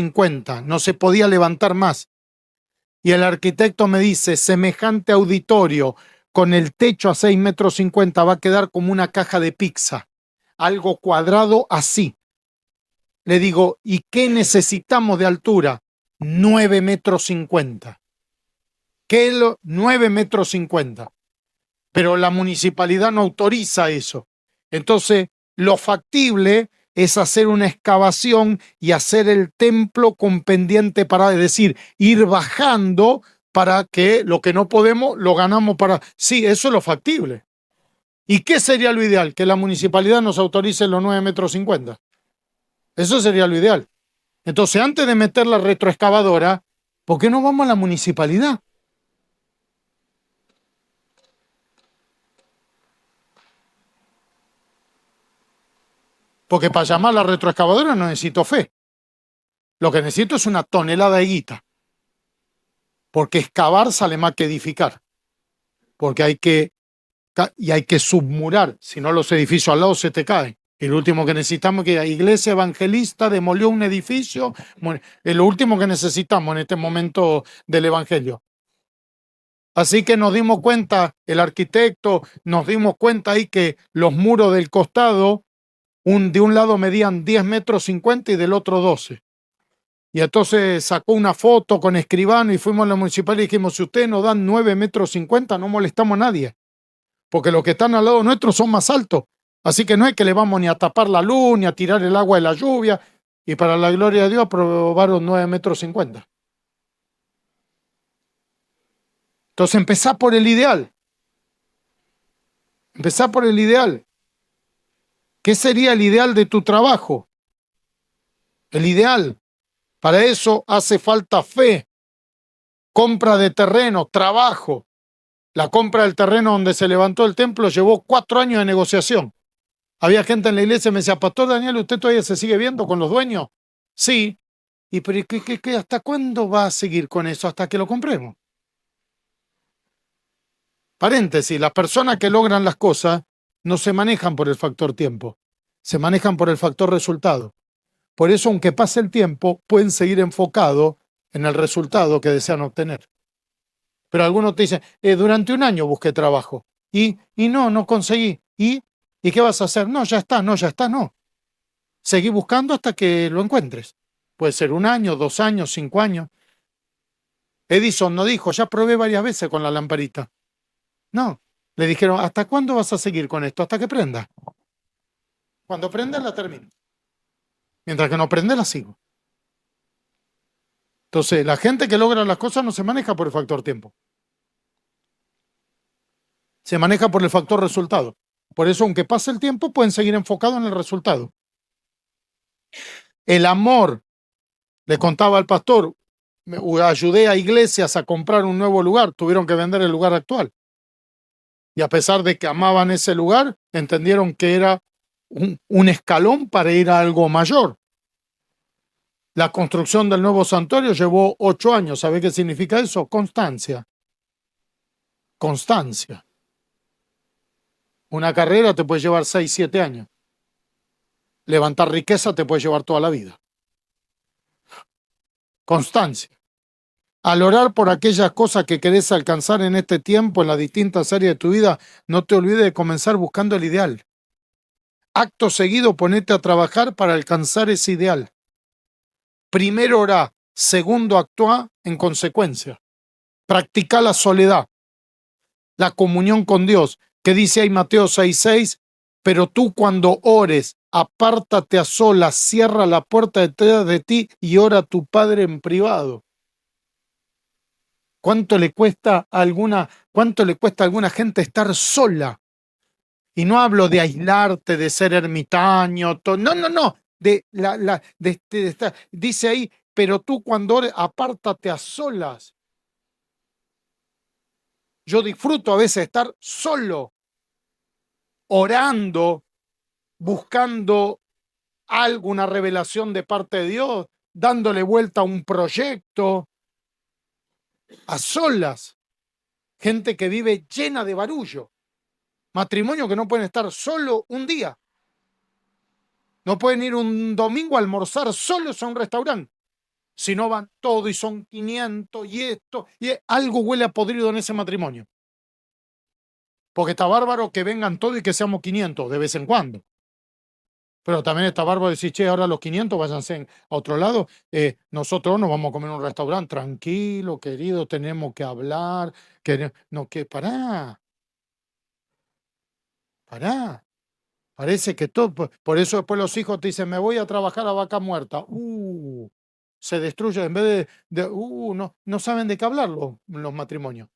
no se podía levantar más. Y el arquitecto me dice, semejante auditorio con el techo a 6,50 metros va a quedar como una caja de pizza, algo cuadrado así. Le digo, ¿y qué necesitamos de altura? 9,50 metros. ¿Qué es lo? 9,50 metros. Pero la municipalidad no autoriza eso. Entonces, lo factible es hacer una excavación y hacer el templo con pendiente para, es decir, ir bajando para que lo que no podemos lo ganamos para... Sí, eso es lo factible. ¿Y qué sería lo ideal? Que la municipalidad nos autorice los 9,50 metros. Eso sería lo ideal. Entonces, antes de meter la retroexcavadora, ¿por qué no vamos a la municipalidad? Porque para llamar a la retroexcavadora no necesito fe. Lo que necesito es una tonelada de guita. Porque excavar sale más que edificar. Porque hay que submurar, si no los edificios al lado se te caen. Y lo último que necesitamos es que la iglesia evangelista demolió un edificio. Es lo último que necesitamos en este momento del evangelio. Así que nos dimos cuenta, el arquitecto, nos dimos cuenta ahí que los muros del costado, de un lado medían 10,50 metros y del otro 12. Y entonces sacó una foto con escribano y fuimos a la municipalidad y dijimos, si ustedes nos dan 9,50 metros, no molestamos a nadie. Porque los que están al lado nuestro son más altos. Así que no es que le vamos ni a tapar la luz, ni a tirar el agua de la lluvia. Y para la gloria de Dios aprobaron 9,50 metros. Entonces empezá por el ideal. Empezá por el ideal. ¿Qué sería el ideal de tu trabajo? El ideal. Para eso hace falta fe, compra de terreno, trabajo. La compra del terreno donde se levantó el templo llevó 4 años de negociación. Había gente en la iglesia que me decía, Pastor Daniel, ¿usted todavía se sigue viendo con los dueños? Sí. ¿Y pero hasta cuándo va a seguir con eso? Hasta que lo compremos. Paréntesis, las personas que logran las cosas no se manejan por el factor tiempo, se manejan por el factor resultado. Por eso, aunque pase el tiempo, pueden seguir enfocados en el resultado que desean obtener. Pero algunos te dicen, durante un año busqué trabajo y no conseguí. ¿Y qué vas a hacer? No, ya está, no. Seguí buscando hasta que lo encuentres. Puede ser 1 año, 2 años, 5 años. Edison no dijo, ya probé varias veces con la lamparita. No, le dijeron, ¿hasta cuándo vas a seguir con esto? Hasta que prenda. Cuando prenda la termino. Mientras que no prende la sigo. Entonces, la gente que logra las cosas no se maneja por el factor tiempo. Se maneja por el factor resultado. Por eso, aunque pase el tiempo, pueden seguir enfocados en el resultado. El amor, le contaba al pastor, ayudé a iglesias a comprar un nuevo lugar, tuvieron que vender el lugar actual. Y a pesar de que amaban ese lugar, entendieron que era un escalón para ir a algo mayor. La construcción del nuevo santuario llevó 8 años. ¿Sabe qué significa eso? Constancia. Constancia. Una carrera te puede llevar 6, 7 años. Levantar riqueza te puede llevar toda la vida. Constancia. Al orar por aquellas cosas que querés alcanzar en este tiempo, en las distintas áreas de tu vida, no te olvides de comenzar buscando el ideal. Acto seguido, ponete a trabajar para alcanzar ese ideal. Primero orá, segundo actúa en consecuencia. Practica la soledad, la comunión con Dios, que dice ahí Mateo 6:6, pero tú cuando ores, apártate a solas, cierra la puerta detrás de ti y ora a tu Padre en privado. ¿Cuánto le cuesta a alguna gente estar sola? Y no hablo de aislarte, de ser ermitaño, no. Dice ahí, pero tú cuando ores, apártate a solas. Yo disfruto a veces estar solo, orando, buscando alguna revelación de parte de Dios, dándole vuelta a un proyecto. a solas, gente que vive llena de barullo, matrimonios que no pueden estar solo un día, no pueden ir un domingo a almorzar solos a un restaurante, si no van todos y son 500 y esto, y algo huele a podrido en ese matrimonio. Porque está bárbaro que vengan todos y que seamos 500 de vez en cuando. Pero también está bárbaro decir, che, ahora los 500 váyanse a otro lado. Nosotros nos vamos a comer en un restaurante tranquilo, querido, tenemos que hablar. Pará. Parece que todo. Por eso después los hijos te dicen, me voy a trabajar a vaca muerta. Se destruye en vez no saben de qué hablar los matrimonios.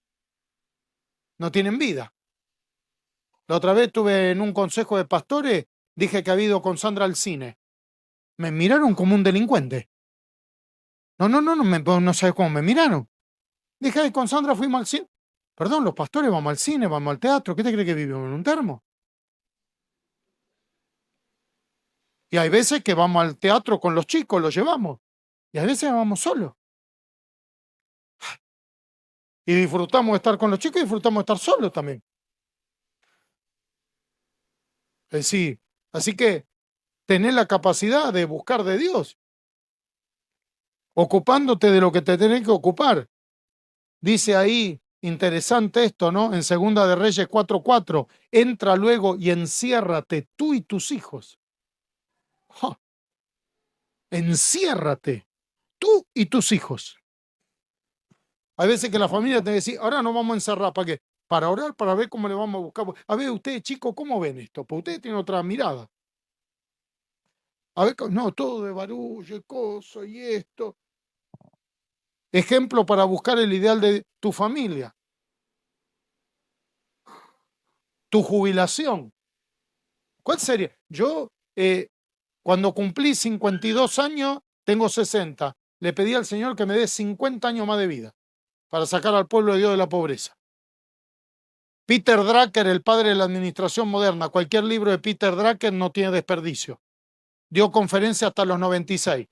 No tienen vida. La otra vez estuve en un consejo de pastores, dije que había ido con Sandra al cine. Me miraron como un delincuente. No sabes cómo me miraron. Dije, ay, con Sandra fuimos al cine. Perdón, los pastores vamos al cine, vamos al teatro. ¿Qué te cree que vivimos en un termo? Y hay veces que vamos al teatro con los chicos, los llevamos. Y hay veces vamos solos. Y disfrutamos de estar con los chicos y disfrutamos de estar solos también. Sí. Así que tener la capacidad de buscar de Dios, ocupándote de lo que te tenés que ocupar. Dice ahí, interesante esto, ¿no? En Segunda de Reyes 4:4, entra luego y enciérrate tú y tus hijos. ¡Ja! Enciérrate tú y tus hijos. Hay veces que la familia te dice, ahora nos vamos a encerrar, ¿para qué? Para orar, para ver cómo le vamos a buscar. A ver, ustedes, chicos, ¿cómo ven esto? Pues ustedes tienen otra mirada. A ver, no, todo de barullo y cosas y esto. Ejemplo para buscar el ideal de tu familia. Tu jubilación. ¿Cuál sería? Yo, cuando cumplí 52 años, tengo 60. Le pedí al Señor que me dé 50 años más de vida para sacar al pueblo de Dios de la pobreza. Peter Drucker, el padre de la administración moderna, cualquier libro de Peter Drucker no tiene desperdicio. Dio conferencia hasta los 96.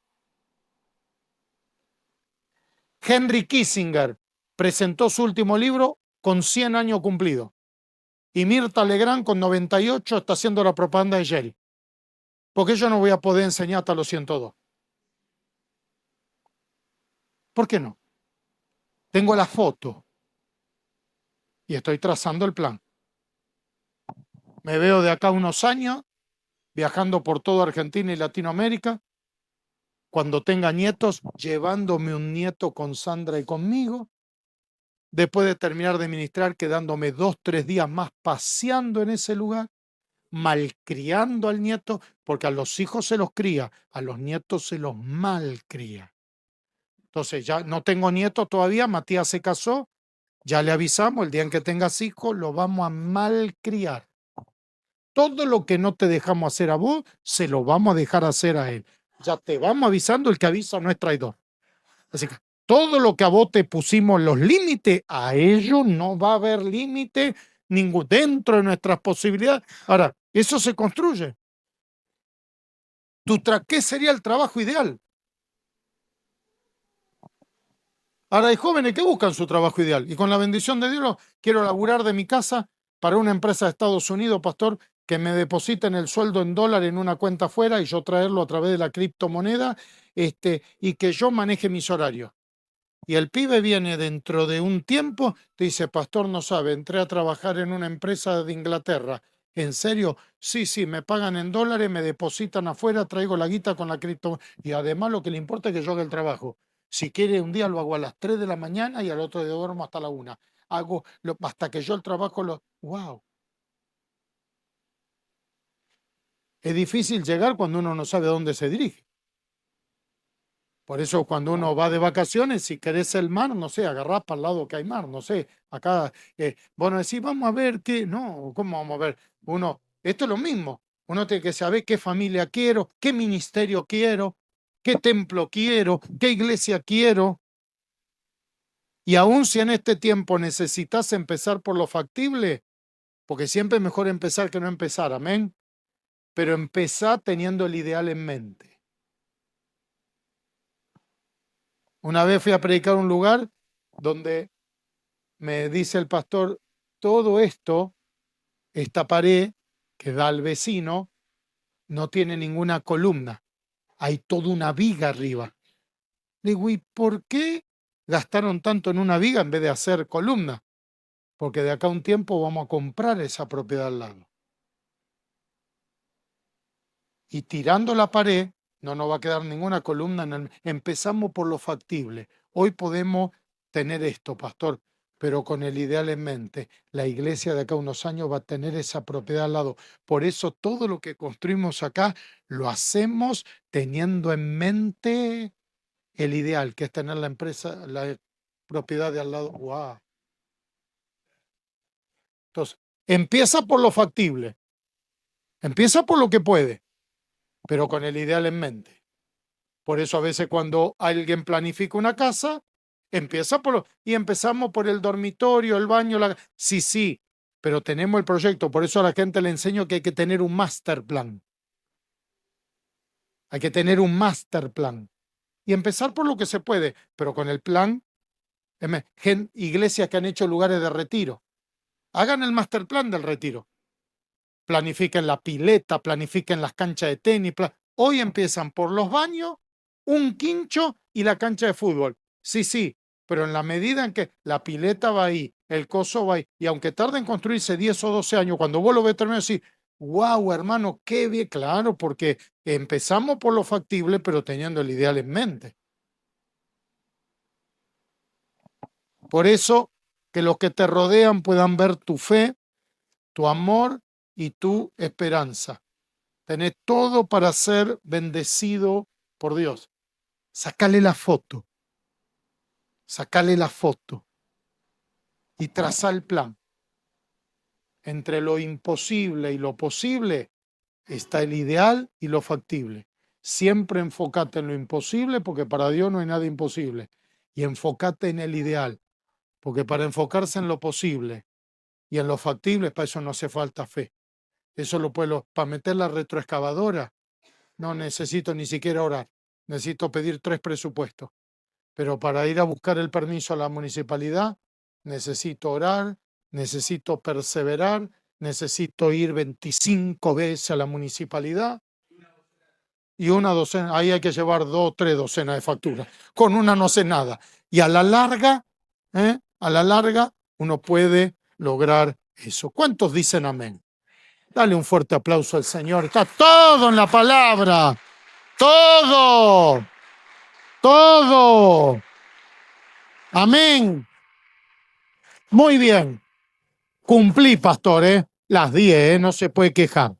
Henry Kissinger presentó su último libro con 100 años cumplidos. Y Mirta Legrand con 98 está haciendo la propaganda de Yale. Porque yo no voy a poder enseñar hasta los 102. ¿Por qué no? Tengo la foto y estoy trazando el plan. Me veo de acá unos años viajando por toda Argentina y Latinoamérica. Cuando tenga nietos, llevándome un nieto con Sandra y conmigo. Después de terminar de ministrar, quedándome 2, 3 días más paseando en ese lugar, malcriando al nieto, porque a los hijos se los cría, a los nietos se los malcría. Entonces ya no tengo nietos todavía, Matías se casó, ya le avisamos, el día en que tengas hijos lo vamos a malcriar. Todo lo que no te dejamos hacer a vos, se lo vamos a dejar hacer a él. Ya te vamos avisando, el que avisa no es traidor. Así que todo lo que a vos te pusimos los límites, a ellos no va a haber límite ningún dentro de nuestras posibilidades. Ahora, eso se construye. ¿Qué sería el trabajo ideal? Ahora hay jóvenes que buscan su trabajo ideal y con la bendición de Dios quiero laburar de mi casa para una empresa de Estados Unidos, pastor, que me depositen el sueldo en dólar en una cuenta afuera y yo traerlo a través de la criptomoneda, y que yo maneje mis horarios. Y el pibe viene dentro de un tiempo, te dice, pastor, no sabe, entré a trabajar en una empresa de Inglaterra. ¿En serio? Sí, me pagan en dólares, me depositan afuera, traigo la guita con la cripto. Y además lo que le importa es que yo haga el trabajo. Si quiere, un día lo hago a las 3 de la mañana y al otro día duermo hasta la 1. Hago hasta que yo el trabajo lo... ¡Wow! Es difícil llegar cuando uno no sabe a dónde se dirige. Por eso cuando uno va de vacaciones, si querés el mar, no sé, agarrás para el lado que hay mar, no sé. Acá, bueno, decís, vamos a ver qué, no, ¿cómo vamos a ver? Esto es lo mismo. Uno tiene que saber qué familia quiero, qué ministerio quiero, qué templo quiero, qué iglesia quiero. Y aún si en este tiempo necesitas empezar por lo factible, porque siempre es mejor empezar que no empezar, amén. Pero empezar teniendo el ideal en mente. Una vez fui a predicar a un lugar donde me dice el pastor, todo esto, esta pared que da al vecino, no tiene ninguna columna, hay toda una viga arriba. Le digo, ¿y por qué gastaron tanto en una viga en vez de hacer columna? Porque de acá a un tiempo vamos a comprar esa propiedad al lado. Y tirando la pared, no nos va a quedar ninguna columna. Empezamos por lo factible. Hoy podemos tener esto, pastor, pero con el ideal en mente. La iglesia de acá a unos años va a tener esa propiedad al lado. Por eso todo lo que construimos acá lo hacemos teniendo en mente el ideal, que es tener la empresa, la propiedad de al lado. ¡Wow! Entonces, empieza por lo factible. Empieza por lo que puede, pero con el ideal en mente. Por eso a veces cuando alguien planifica una casa, empieza y empezamos por el dormitorio, el baño, sí, pero tenemos el proyecto. Por eso a la gente le enseño que hay que tener un master plan. Hay que tener un master plan. Y empezar por lo que se puede, pero con el plan, iglesias que han hecho lugares de retiro. Hagan el master plan del retiro. Planifiquen la pileta, planifiquen las canchas de tenis. Hoy empiezan por los baños, un quincho y la cancha de fútbol. Sí, pero en la medida en que la pileta va ahí, el coso va ahí, y aunque tarde en construirse 10 o 12 años, cuando vos lo ves terminar así, wow, hermano, qué bien, claro, porque empezamos por lo factible, pero teniendo el ideal en mente. Por eso, que los que te rodean puedan ver tu fe, tu amor y tu esperanza. Tenés todo para ser bendecido por Dios. Sacale la foto. Sacale la foto. Y traza el plan. Entre lo imposible y lo posible está el ideal y lo factible. Siempre enfócate en lo imposible porque para Dios no hay nada imposible. Y enfócate en el ideal. Porque para enfocarse en lo posible y en lo factible, para eso no hace falta fe. Eso lo puedo, para meter la retroexcavadora, no necesito ni siquiera orar. Necesito pedir 3 presupuestos. Pero para ir a buscar el permiso a la municipalidad, necesito orar, necesito perseverar, necesito ir 25 veces a la municipalidad y una docena, ahí hay que llevar 2 o 3 docenas de facturas. Con una no sé nada. Y a la larga, uno puede lograr eso. ¿Cuántos dicen amén? Dale un fuerte aplauso al Señor. Está todo en la palabra. Todo. Todo. Amén. Muy bien. Cumplí, pastor, ¿eh? Las 10, ¿eh? No se puede quejar.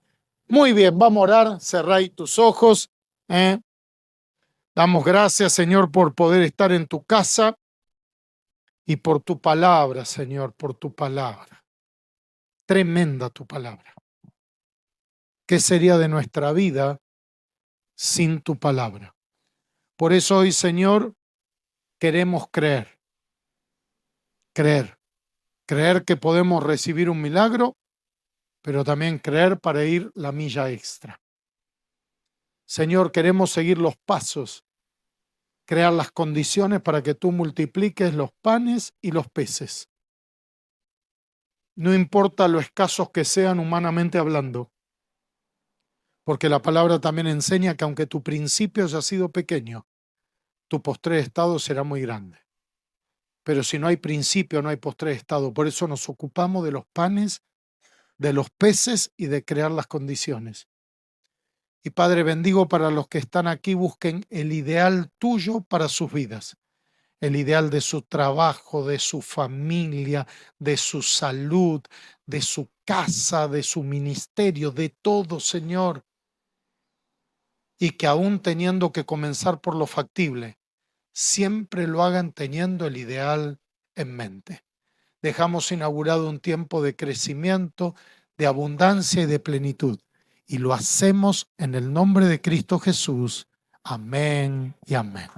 Muy bien, vamos a orar. Cerrá tus ojos. Damos gracias, Señor, por poder estar en tu casa y por tu palabra, Señor, por tu palabra. Tremenda tu palabra. ¿Qué sería de nuestra vida sin tu palabra? Por eso hoy, Señor, queremos creer. Creer que podemos recibir un milagro, pero también creer para ir la milla extra. Señor, queremos seguir los pasos, crear las condiciones para que tú multipliques los panes y los peces. No importa lo escasos que sean humanamente hablando, porque la palabra también enseña que aunque tu principio haya sido pequeño, tu postrer estado será muy grande. Pero si no hay principio, no hay postrer estado. Por eso nos ocupamos de los panes, de los peces y de crear las condiciones. Y Padre, bendigo para los que están aquí, busquen el ideal tuyo para sus vidas. El ideal de su trabajo, de su familia, de su salud, de su casa, de su ministerio, de todo, Señor. Y que aún teniendo que comenzar por lo factible, siempre lo hagan teniendo el ideal en mente. Dejamos inaugurado un tiempo de crecimiento, de abundancia y de plenitud. Y lo hacemos en el nombre de Cristo Jesús. Amén y amén.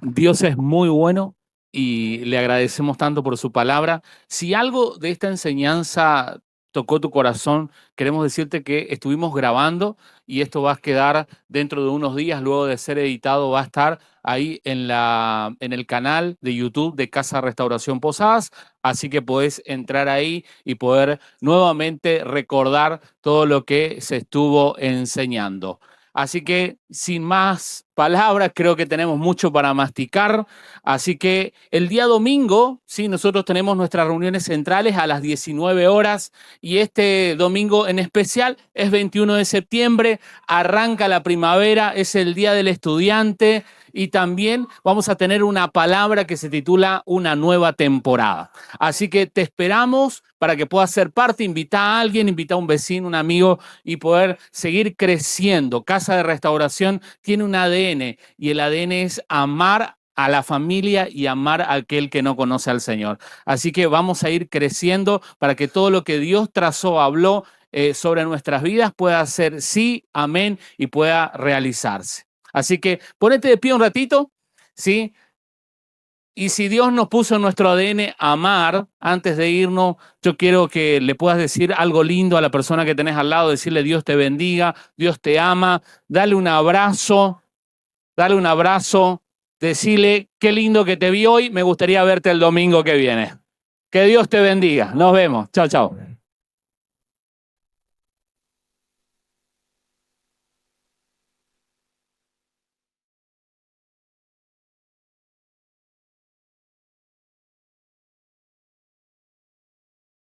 Dios es muy bueno y le agradecemos tanto por su palabra. Si algo de esta enseñanza tocó tu corazón, queremos decirte que estuvimos grabando y esto va a quedar dentro de unos días, luego de ser editado, va a estar ahí en el canal de YouTube de Casa Restauración Posadas, así que podés entrar ahí y poder nuevamente recordar todo lo que se estuvo enseñando. Así que sin más palabras, creo que tenemos mucho para masticar. Así que el día domingo, sí, nosotros tenemos nuestras reuniones centrales a las 19 horas y este domingo en especial es 21 de septiembre, arranca la primavera, es el Día del Estudiante y también vamos a tener una palabra que se titula Una nueva temporada. Así que te esperamos para que puedas ser parte, invita a alguien, invita a un vecino, un amigo y poder seguir creciendo. Casa de Restauración tiene un ADN y el ADN es amar a la familia y amar a aquel que no conoce al Señor. Así que vamos a ir creciendo para que todo lo que Dios trazó, habló sobre nuestras vidas pueda ser sí, amén y pueda realizarse. Así que ponete de pie un ratito, ¿sí? Y si Dios nos puso en nuestro ADN amar, antes de irnos, yo quiero que le puedas decir algo lindo a la persona que tenés al lado, decirle Dios te bendiga, Dios te ama, dale un abrazo, decirle qué lindo que te vi hoy, me gustaría verte el domingo que viene. Que Dios te bendiga, nos vemos, chao, chao.